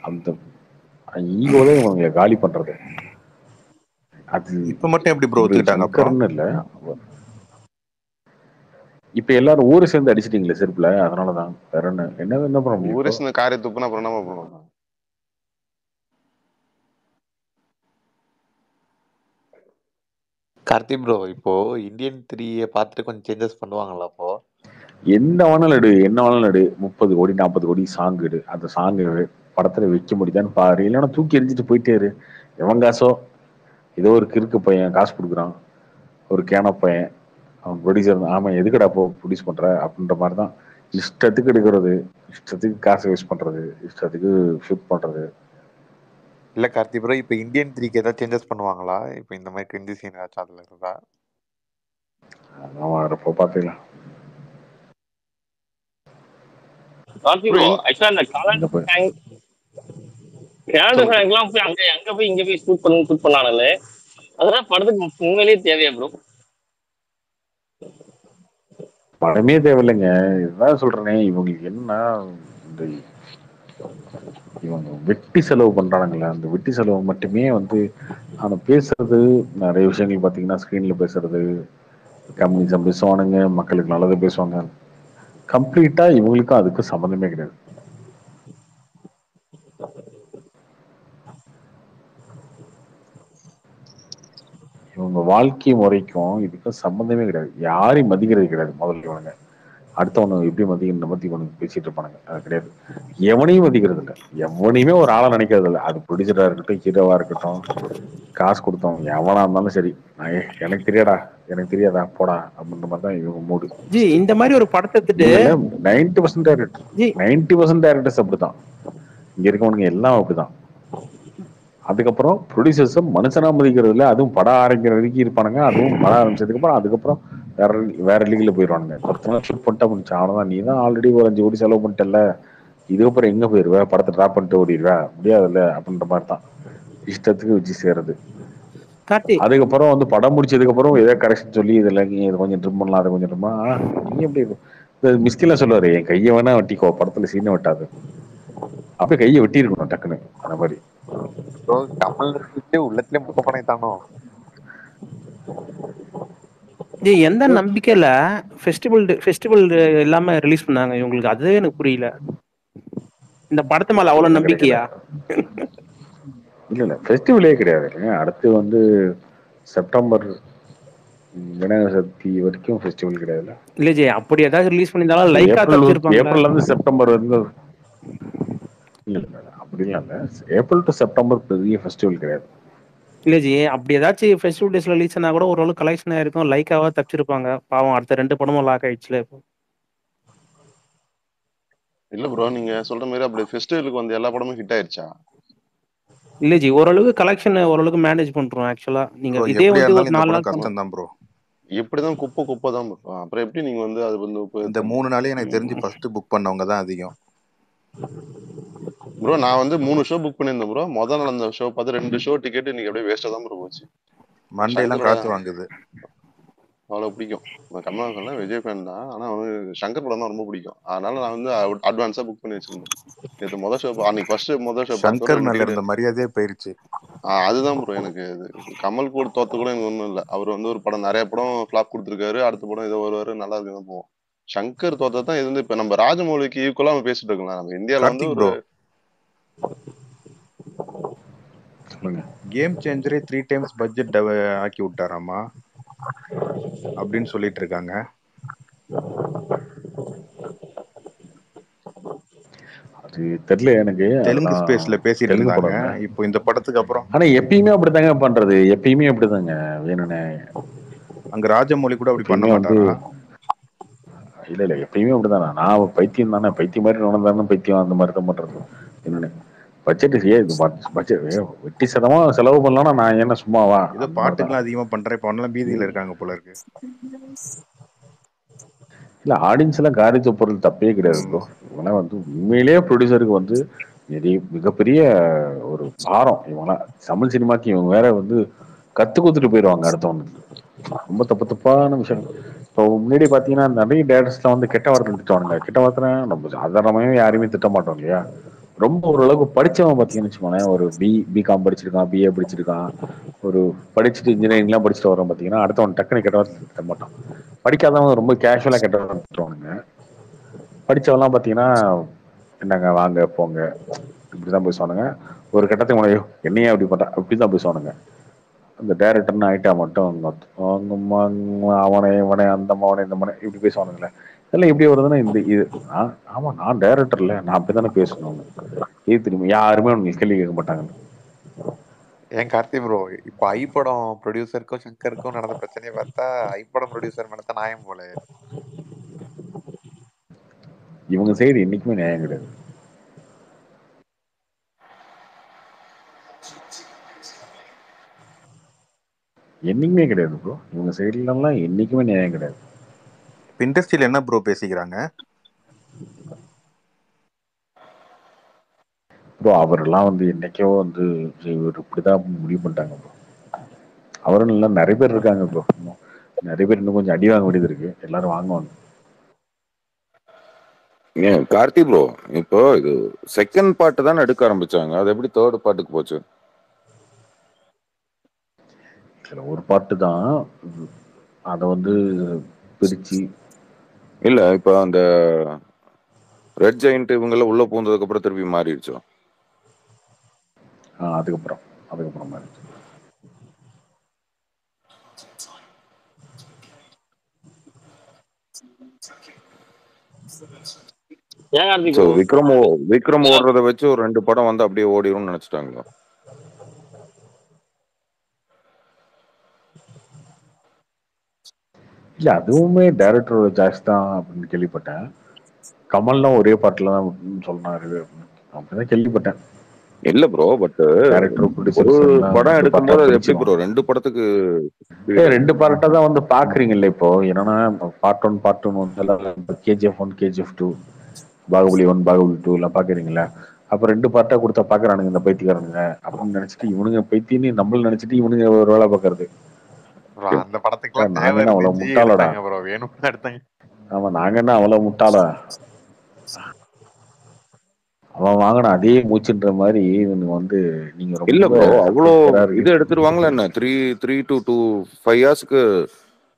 அந்த ஈகோ தான் இவனுங்களை காலி பண்றது. அது இப்ப மட்டும் எப்படி ப்ரோ ஒத்துக்கிட்டாங்க இல்ல, இப்ப எல்லாரும் ஊரை சேர்ந்து அடிச்சிட்டீங்களே செருப்புல, அதனாலதான். வேற என்ன பண்ண முடியும்? ஊரே சேர்ந்து காரை துப்புனா அப்புறம் என்ன பண்ணுவாங்க? கார்த்தி ப்ரோ, இப்போ இந்தியன் 3 பார்த்துட்டு கொஞ்சம் சேஞ்சஸ் பண்ணுவாங்களா? அப்போ என்ன வேணாலும் எடு, என்ன வேணாலும் எடு, 30 கோடி 40 கோடி சாங் எடு, அந்த சாங் படத்துல வைக்க முடியுதான்னு பாரு, இல்லைன்னா தூக்கி எரிஞ்சிட்டு போயிட்டே இரு. எவன் காசோ, ஏதோ ஒரு கிறுக்கு பையன் காசு கொடுக்குறான், ஒரு கேன பையன், அவன் ப்ரொடியூசர், ஆமா எதுக்கடா அப்போ ப்ரொடியூஸ் பண்ற அப்படின்ற மாதிரி தான். இஷ்டத்துக்கு எடுக்கிறது, இஷ்டத்துக்கு காசு வேஸ்ட் பண்றது, இஷ்டத்துக்கு ஷூட் பண்றது. இல்ல கார்த்தி ப்ரோ, இப்போ இந்தியன் 3க்கு ஏதாவது சேஞ்சஸ் பண்ணுவாங்களா? இப்போ இந்த மாதிரி கிரிஞ்சி சீன் ஏதாச்சும் அதுல இருந்தா அதான் வரப்போ பாத்துக்கலாம். இங்க போய் ஷூட் பண்ணானே, அதெல்லாம் படத்துக்கு உண்மையிலேயே தேவையா ப்ரோ? படமே தேவையில்லைங்க. இதுதான் சொல்றேனே, இவங்களுக்கு என்ன, இந்த இவங்க வெட்டி செலவு பண்றானுங்களே, அந்த வெட்டி செலவு மட்டுமே வந்து அவன் பேசுறது நிறைய விஷயங்கள் பாத்தீங்கன்னா, ஸ்கிரீன்ல பேசுறது, கம்யூனிசம் பேசுவானுங்க, மக்களுக்கு நல்லது பேசுவாங்க. கம்ப்ளீட்டா இவங்களுக்கும் அதுக்கும் சம்மந்தமே கிடையாது. இவங்க வாழ்க்கை முறைக்கும் இதுக்கும் சம்மந்தமே கிடையாது. யாரையும் மதிக்கிறது கிடையாது. முதல்ல இவனுங்க அடுத்தவனை எப்படி மதிக்கிற பத்தி இவனுக்கு பேசிட்டு இருப்பானுங்க. அது கிடையாது. எவனையும் மதிக்கிறது இல்லை. எவனையுமே ஒரு ஆளை நினைக்கிறது இல்லை. அது ப்ரொடியூசரா இருக்கட்டும், ஹீரோவா இருக்கட்டும், காசு கொடுத்தவங்க எவனா இருந்தாலும் சரி, எனக்கு தெரியாடா, எனக்கு தெரியாதா, போடா அப்படின்ற மாதிரி தான் இவங்க மூடு. ஜி இந்த மாதிரி ஒரு படத்தை எடுத்துட்டு 90% டேரக்டர் 90% டேரக்டர்ஸ் அப்படிதான். இங்க இருக்கவனுங்க எல்லாம் அப்படிதான். அதுக்கப்புறம் ப்ரொடியூசர்ஸும் மனுஷனா மதிக்கிறது இல்லை. அதுவும் படம் ஆரம்பிக்கிற வரைக்கும் இருப்பானுங்க. அதுவும் படம் ஆரம்பிச்சதுக்கு அதுக்கப்புறம் வேற லீக்ல போயிடுவானுங்க. 10 நாள் ஷூட் பண்ணிட்டா முடிச்சு அவ்வளவுதான். நீ தான் ஆல்ரெடி ஒரு 5 கோடி செலவு பண்ணிட்டல, இதுக்கப்புறம் எங்க போயிருவ, படத்தை ட்ராப் பண்ணிட்டு ஓடிடுவ, முடியாதுல்ல அப்படின்ற மாதிரி தான் இஷ்டத்துக்கு வச்சு சேருது. அதுக்கப்புறம் வந்து படம் முடிச்சதுக்கு அப்புறம் ஏதோ கரெக்ஷன் சொல்லி இதுல நீ இது கொஞ்சம் ட்ரிம் பண்ணலாம், அதை கொஞ்சம் ட்ரிம் நீ எப்படி மிஸ்கிலாம் சொல்லுவாரு, என் கையை வேணா வெட்டிக்கோ, படத்துல சீனை வெட்டாது, அப்படியே கையை வெட்டி இருக்கணும் டக்குன்னு அந்த மாதிரி. கமல் உள்ளத்திலே முத்த படம் எந்த நம்பிக்கையில ஃபெஸ்டிவல் இல்லாம ரிலீஸ் பண்ணாங்க இவங்களுக்கு? அதுவே எனக்கு புரியல. இந்த படத்து மேல அவ்வளவு நம்பிக்கையா? இல்ல ஃபெஸ்டிவலே கிடையாது. அடுத்து வந்து செப்டம்பர் விநாயகர் சதுர்த்தி வரைக்கும் ஃபெஸ்டிவல் கிடையாது. இல்ல ஜி, அப்படி ஏதாவது ரிலீஸ் பண்ணிருந்தாலும் லைக்கா தப்பிச்சிருப்பாங்க. ஏப்ரல்ல இருந்து செப்டம்பர் வந்து இல்ல அப்படிலாம் இல்ல. ஏப்ரல் டு செப்டம்பர் பெரிய ஃபெஸ்டிவல் கிடையாது. இல்ல ஜி, அப்படி ஏதாச்சும் ஃபெஸ்டிவல் டேஸ்ல ரிலீஸ் ஆனா கூட ஓரளவு கலெக்ஷன் ஆயிருக்கும், லைக்காவா தப்பிச்சிருப்பாங்க. பாவம் அடுத்த 2 படமும் லாக் ஆயிடுச்சுல. இல்ல ப்ரோ, நீங்க சொல்ற மாதிரி அப்படி ஃபெஸ்டிவலுக்கு வந்து எல்லா படமும் ஹிட் ஆயிருச்சா? இல்ல ஜி, ஓரளவுக்கு கலெக்ஷன் ஓரளவுக்கு மேனேஜ் பண்றோம். ஆக்சுவலா நீங்க இதே வந்து ஒரு 4 நாள் கஷ்டம் தான் ப்ரோ. எப்படிதான் குப்பை தான் ப்ரோ. அப்புறம் எப்படி நீங்க வந்து அது வந்து இந்த 3 நாளே எனக்கு தெரிஞ்சு ஃபர்ஸ்ட் புக் பண்ணவங்க தான் அதிகம் ப்ரோ. நான் வந்து 3 ஷோ புக் பண்ணியிருந்தேன் ப்ரோ. முதல் நாள் அந்த ஷோ பார்த்து 2 ஷோ டிக்கெட் இன்னைக்கு அப்படியே வேஸ்டா தான் ப்ரோ போச்சு. மண்டே எல்லாம் காத்து வாங்குது. அவ்வளவு பிடிக்கும். நான் கமல்ஹாசன் விஜய் ஃபேன் தான், ஆனா வந்து சங்கர் படம் தான் ரொம்ப பிடிக்கும். அதனால நான் வந்து அட்வான்ஸா புக் பண்ணி வச்சிருந்தேன். நேற்று முதல் ஷோ அன்னைக்கு ஃபர்ஸ்ட் முதல் ஷோ சங்கர் மேல இருந்த மரியாதையே போயிருச்சு. அதுதான் ப்ரோ. எனக்கு கமல் கூட தோத்து கூட எனக்கு ஒண்ணும் இல்லை. அவர் வந்து ஒரு படம் நிறைய படம் ஃபிளாப் கொடுத்துருக்காரு. அடுத்த படம் ஏதோ வருவாரு, நல்லா இருக்குன்னு போவோம். சங்கர் தோத்ததான் இது வந்து இப்ப நம்ம ராஜமௌலிக்கு ஈக்குவலா நம்ம பேசிட்டு இருக்கலாம். நம்ம இந்தியால வந்து ஒரு கேம் சேஞ்சரே 3 டைம்ஸ் பட்ஜெட் ஆக்கி விட்டாராமா அப்படின்னு சொல்லிட்டு இருக்காங்க. அது தெரியல எனக்கு. தெலுங்கு ஸ்பேஸ்ல பேசிட்டு இருந்தாங்க. இப்போ இந்த படத்துக்கு அப்புறம் ஆனா எப்பயுமே அப்படிதாங்க பண்றது. எப்பயுமே அப்படிதாங்க வேணும்னே. அங்க ராஜமௌலி கூட அப்படி பண்ண மாட்டாரா? இல்ல எப்பயுமே அப்படிதானே. நான் பைத்தியம் தானே, பைத்தியம் மாதிரி நடந்தாலும் பைத்தியம் அந்த மாதிரி தான் பண்றது. என்னன்னு பட்ஜெட் பட்ஜெட் வெட்டி சதமா செலவு பண்ணலாம்னா நான் என்ன சும்மாவா? ஏதோ பாட்டுக்கெல்லாம் அதிகமா பண்றேன். இப்போ ஒன்னெல்லாம் பீதியில இருக்காங்க போல இருக்கு. இல்ல ஆடியன்ஸ் எல்லாம் காரிச்ச பொருள் தப்பே கிடையாது ப்ரோ. இவனா வந்து உண்மையிலேயே ப்ரொடியூசருக்கு வந்து மிகப்பெரிய ஒரு பாரம். இவங்களாம் தமிழ் சினிமாக்கு இவங்க வேற வந்து கத்து கொடுத்துட்டு போயிடுவாங்க அடுத்தவனுக்கு. ரொம்ப தப்பான விஷயம். இப்போ முன்னாடி பாத்தீங்கன்னா நிறைய டேரக்டர்ஸ்லாம் வந்து கெட்ட வார்த்தை திட்டுவானுங்க. கெட்ட வார்த்தை நம்ம சாதாரணமாவே யாருமே திட்ட மாட்டோம் இல்லையா? ரொம்ப ஓரளவுக்கு படிச்சவன் பாத்தீங்கன்னு வச்சுக்கோங்களேன், ஒரு பிகாம் படிச்சிருக்கான், பிஏ படிச்சிருக்கான், ஒரு படிச்சுட்டு இன்ஜினியரிங்லாம் படிச்சுட்டு வரோம் பாத்தீங்கன்னா, அடுத்தவன் டக்குனு கெட்ட வார்த்தை திட்ட மாட்டான். படிக்காதவன் ரொம்ப கேஷுவலா கெட்ட வார்த்தை திட்டுவானுங்க. படிச்சவெல்லாம் பாத்தீங்கன்னா என்னங்க வாங்க போங்க இப்படிதான் பேசுவானுங்க. ஒரு கட்டத்துக்கு முன்னாடி என்னையே அப்படி பண்ற அப்படிதான் பேசுவானுங்க. அந்த டைரக்டர்னு ஆயிட்டா மட்டும் அவனை இவனை அந்த மவனை இந்த மனை இப்படி பேசுவானுங்களே. இதெல்லாம் எப்படி வருதுன்னா இந்த இது ஆமா நான் டைரக்டர்ல நான் அப்படித்தானே பேசணும். இது திரும்பி யாருமே உங்களுக்கு கேள்வி கேட்க மாட்டாங்க. ஏன் கார்த்தி ப்ரோ, இப்போ ஐ படம் ப்ரொடியூசருக்கும் சங்கருக்கும் நடந்த பிரச்சனையை பார்த்தா ஐ படம் ப்ரொடியூசர் மேலத்த நியாயம் போல. இவங்க சைடு என்னைக்குமே நியாயம் கிடையாது. என்னைக்குமே கிடையாது ப்ரோ. இவங்க சைட்லாம் என்னைக்குமே நியாயம் கிடையாது. இண்டஸ்ட்ரியில என்ன ப்ரோ பேசிக்கிறாங்க ப்ரோ? அவரெல்லாம் வந்து என்னைக்கோ வந்து இவர் இப்படிதான் முடிவு பண்ணிட்டாங்க ப்ரோ. அவரும் இல்லை நிறைய பேர் இருக்காங்க ப்ரோ. நிறைய பேர் இன்னும் கொஞ்சம் அடி வாங்க வேண்டியது இருக்கு. எல்லாரும் வாங்குவாங்க. கார்த்தி ப்ரோ, இப்போ இது செகண்ட் பார்ட் தானே எடுக்க ஆரம்பிச்சாங்க. அது எப்படி தேர்ட் பார்ட்டுக்கு போச்சு? ஒரு பார்ட்டு தான். அதை வந்து பிரிச்சு இல்ல இப்ப அந்த ரெட் ஜெயிண்ட் இவங்க உள்ள பூந்ததுக்கு அப்புறம் திருப்பி மாறிடுச்சோ? அதுக்கப்புறம் மாறிடுச்சு. So, விக்ரம் ஓடுறத வச்சு ஒரு 2 படம் வந்து அப்படியே ஓடிரும்னு நினைச்சிட்டாங்களா? இல்ல அதுவுமே டைரக்டரோட சாய்ஸ் தான் அப்படின்னு கேள்விப்பட்டேன். கமல்லாம் ஒரே பாட்டுல தான் சொன்னாரு அப்படிதான் கேள்விப்பட்டேன். இல்ல ப்ரோ, பட் ஒரு படம் எடுக்கும்போது அது எப்படி ப்ரோ 2 படத்துக்கு 2 பார்ட்டா தான் வந்து பாக்குறீங்கல்ல இப்போ. என்னன்னா பார்ட் 1 பார்ட் 2 வந்து கேஜிஎஃப் 1 கேஜிஎஃப் 2 பாகுபலி 1 பாகுபலி 2 எல்லாம் பாக்குறீங்களா? அப்ப 2 பார்ட்டா கொடுத்தா பாக்குறானுங்க இந்த பைத்தியக்காரனுங்க அப்படின்னு நினைச்சிட்டு இவனுங்க பைத்தியன்னு நம்மள நினைச்சிட்டு இவனுங்க ஒரு வேலை பாக்குறது. அந்த படத்துக்குலாம் நாங்க தேவை என்ன அவ்வளவு இருந்துச்சு முட்டாளடா? எடுத்தாங்க ப்ரோ, வேணும்னு எடுத்தாங்க. ஆமா, நாங்க என்ன அவ்வளவு முட்டாளா? அவன் வாங்கின அதே மூச்சுன்ற மாதிரி இவனுக்கு வந்து நீங்க இல்ல ரொம்ப ப்ரோ, அவ்வளோ இது எடுத்துருவாங்களா என்ன? 3 to 5 இயர்ஸ்க்கு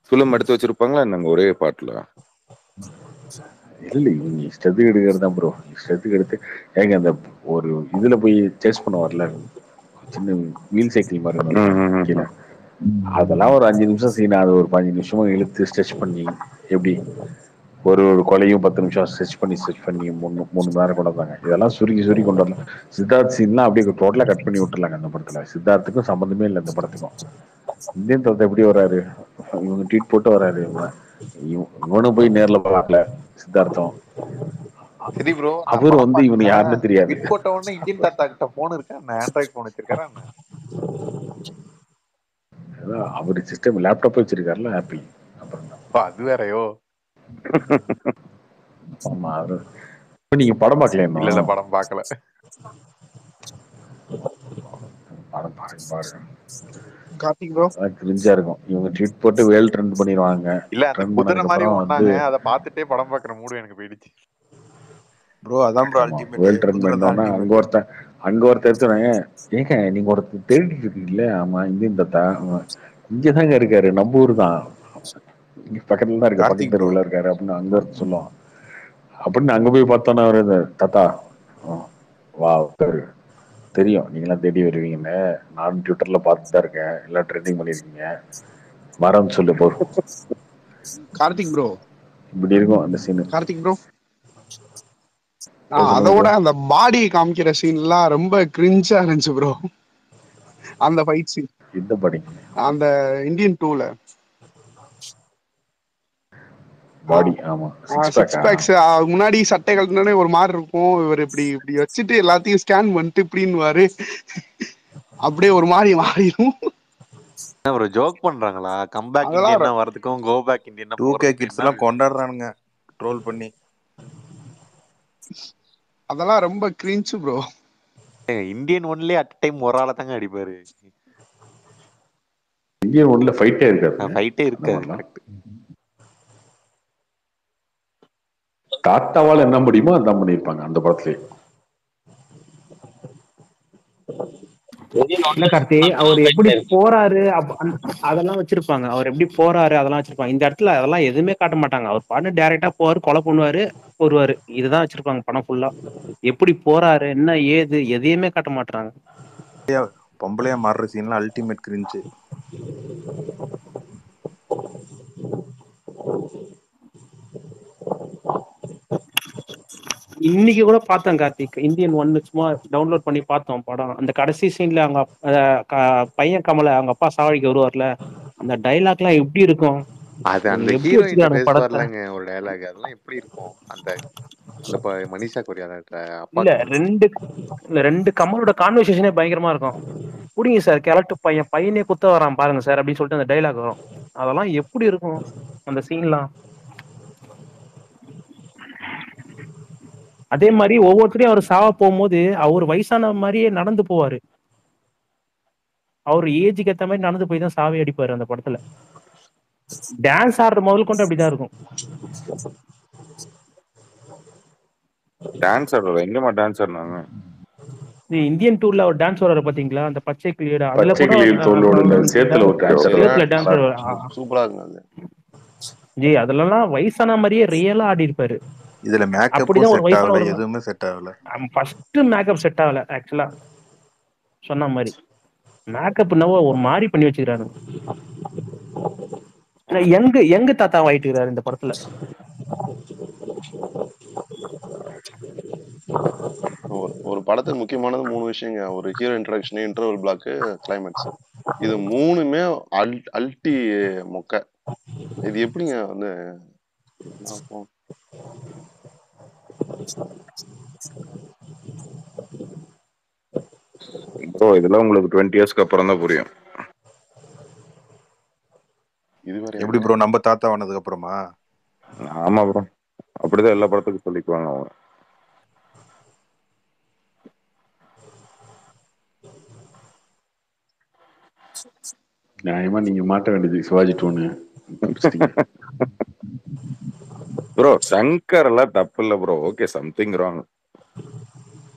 ஃபிலிம் எடுத்து வச்சிருப்பாங்களா என்னங்க ஒரே பாட்டுல? இல்ல இவங்க இஷ்டத்துக்கு எடுக்கிறது தான் ப்ரோ. இஷ்டத்துக்கு எடுத்து ஏங்க அந்த ஒரு இதுல போய் சேஸ் பண்ண வரல, சின்ன வீல் சைக்கிள் மாதிரி ஒன்று கீழே, அதெல்லாம் ஒரு 5 நிமிஷம் சீன், அது ஒரு 15 நிமிஷமும் இழுத்து ஸ்ட்ரெச் பண்ணி எப்படி ஒரு கொலையும் 10 நிமிஷம் ஸ்ட்ரெச் பண்ணி 3 மணி நேரம் கொண்டு வந்தாங்க. இதெல்லாம் சுருக்கி கொண்டு வரலாம். சித்தார்த் சீன்லாம் அப்படியே டோட்டலா கட் பண்ணி விட்டுருலாங்க அந்த படத்துல. சித்தார்த்துக்கும் சம்பந்தமே இல்லை இந்த படத்துக்கும். இந்தியன் தவிர எப்படி வராரு? இவங்க ட்வீட் போட்டு வராரு. இவனும் போய் நேர்ல பார்க்கல சித்தார்த்தம். சரி ப்ரோ, அவர் வந்து இவனு யாருன்னு தெரியாது. போட்ட உடனே இந்தியன் தாத்தா கிட்ட போன் இருக்கா? ஆண்ட்ராய்ட் போன் வச்சிருக்காரா? அவர் சிஸ்டம் லேப்டாப் வச்சிருக்காருல ஆப்பிள். அப்புறம் அது வேறயோ? ஆமா, நீங்க படம் பார்க்கல? இல்ல படம் பார்க்கல. படம் பாருங்க. கார்த்திக் ப்ரோ கிரிஞ்சா இருக்கும். இவங்க ட்வீட் போட்டு வேல் ட்ரெண்ட் பண்ணிடுவாங்க. இல்ல அந்த குதிரை மாதிரி ஓடுனாங்க, அத பார்த்துட்டே படம் பார்க்குற மூடு எனக்கு போயிடுச்சு. ப்ரோ அதான் ப்ரோ அல்டிமேட். வேல் ட்ரெண்ட் பண்ணோம்னா அங்க ஒருத்தர் எடுத்துனாங்க. ஏங்க நீங்க ஒருத்தர் தேடிட்டு இருக்கீங்கல்ல? ஆமா, இந்தியன் தாத்தா இங்கதாங்க இருக்காரு, நம்ம ஊர் தான், இங்க பக்கத்துல தான் இருக்க, பக்கத்து தெருவுல இருக்காரு அப்படின்னு அங்க ஒருத்தர் சொல்லுவான். அப்படின்னு அங்க போய் பார்த்தோன்னா அவரு தாத்தா வா தெரியும் நீங்களாம் தேடி வருவீங்கன்னு, நானும் ட்விட்டர்ல பார்த்துட்டு தான் இருக்கேன், எல்லாம் ட்ரெண்டிங் பண்ணிருக்கீங்க, மரம் சொல்லு போ. கார்த்திக் ப்ரோ இப்படி இருக்கும் அந்த சீன். கார்த்திக் ப்ரோ அதோட அந்த பாடி காமிக்கிற சீன்லாம் ரொம்ப கிரிஞ்சா இருந்துச்சு ப்ரோ. அந்த ஃபைட் சீன் இந்த பாடி அந்த இந்தியன் 2ல பாடி. ஆமா, சிக்ஸ் பேக்ஸ் முன்னாடி சட்டை கழட்டினே ஒரு மாதிரி இருக்கும். இவர் இப்படி இப்படி வச்சுட்டு எல்லாத்தையும் ஸ்கேன் பண்ணிட்டு இப்படின்னு அப்படியே ஒரு மாதிரி மாறிடும். என்ன ப்ரோ ஜோக் பண்றாங்களா? கம்பேக் இந்தியன் வரதுக்கும் go back Indian 2K kids எல்லாம் கொண்டாடுறானுங்க ட்ரோல் பண்ணி. அதெல்லாம் ரொம்ப கிரிஞ்ச் ப்ரோ. இந்தியன் ஒன்லயே அட் டைம் ஒரு ஆளை தாங்க அடிப்பாரு. இந்தியன் ஒன்ல ஃபைட்டே இருக்காது. ஃபைட்டே இருக்காது. தாத்தாவால் என்ன முடியுமோ அதான் பண்ணிருப்பாங்க அந்த படத்துல. இல்ல கார்த்தி, அவர் எப்படி போறாரு அதெல்லாம் வச்சிருப்பாங்க. அவர் எப்படி போறாரு அதெல்லாம் வச்சிருப்பாங்க. இந்த இடத்துல அதெல்லாம் எதுவுமே காட்ட மாட்டாங்க. அவர் பாட்டு டைரக்டா போவாரு, கொலை பண்ணுவாரு, வருவாரு, இதுதான் வச்சிருப்பாங்க படம் ஃபுல்லா. எப்படி போறாரு என்ன ஏது எதையுமே காட்ட மாட்டாங்க. பொம்பளையா மாறுற சீன்லாம் அல்டிமேட் கிரிஞ்சு. இன்னைக்கு கூட பார்த்தேன் கார்த்திக், இந்தியன் 1 சும்மா டவுன்லோட் பண்ணி பார்த்தோம் படம். அந்த கடைசி சீன்ல அவங்க பையன் கமலை அவங்க அப்பா சாவடிக்க வருவார்ல, அந்த டைலாக்லாம் எப்படி இருக்கும்? அது அந்த ஹீரோயின் பேசுவார்லங்க ஒரு டைலாக், அதெல்லாம் எப்படி இருக்கும்? அந்த மனிஷா கொரியால இல்ல ரெண்டு கமலோட கான்வர்சேஷனே பயங்கரமா இருக்கும். புடிங்க சார் கிழட்டு பையனே குத்த வரான் பாருங்க சார் அப்படின்னு சொல்லிட்டு அந்த டைலாக் வரும். அதெல்லாம் எப்படி இருக்கும் அந்த சீன்லாம்? அதே மாதிரி ஒவ்வொருத்தரையும் அவர் சாவ போகும்போது அவர் வயசான மாதிரியே நடந்து போவாரு. அவர் ஏஜுக்கு ஏற்ற மாதிரி நடந்து போய் தான் சாவி அடிப்பாரு அந்த படத்துல. டான்ஸ் ஆடுற முதல் கொண்டு அப்படிதான் இருக்கும். டான்ஸ் ஆடுறது எங்கம்மா டான்ஸ் ஆடுனாங்க? இந்தியன் டூர்ல ஒரு டான்ஸ் வர்றாரு பாத்தீங்களா, அந்த பச்சை கிளியோட, அதுல பச்சை கூட கிளியில் தோல்வோடு இல்ல சேத்துல ஒரு டான்ஸர் சேத்துல டான்ஸர் சூப்பரா இருக்கு அது. ஜி. அதுலலாம் வயசான மாதிரியே ரியலா ஆடி இருப்பாரு. இதுல மேக்கப்பும் அப்படிதான் ஒரு செட் வயசான ஆகல, ஒரு எதுவுமே செட் ஆகல. ஃபர்ஸ்ட் மேக்கப் செட் ஆகல ஆக்சுவலா. சொன்ன மாதிரி மேக்கப் ஒரு மாதிரி பண்ணி வச்சுக்கிறாரு. எங்க தாத்தா ஆயிட்டுக்கிறாரு இந்த படத்துல. ஒரு படத்துக்கு முக்கியமானது 3 விஷயங்க. ஒரு hero introduction, interval black, climax. இது 3மே அல்டி மொக்க. இது எப்படிங்க வந்து ப்ரோ இதெல்லாம் உங்களுக்கு 20 இயர்ஸ்க்கு அப்புறம் தான் புரியும். எப்படி ப்ரோ நம்ம தாத்தா ஆனதுக்கு அப்புறமா? ஆமா ப்ரோ, அப்படிதான் எல்லா படத்துக்கும் சொல்லிக்குவாங்க அவங்க. நியாயமா நீங்க மாட்ட வேண்டியது சிவாஜி டோனு. ப்ரோ சங்கர் எல்லாம் தப்பு இல்ல bro. Okay, something wrong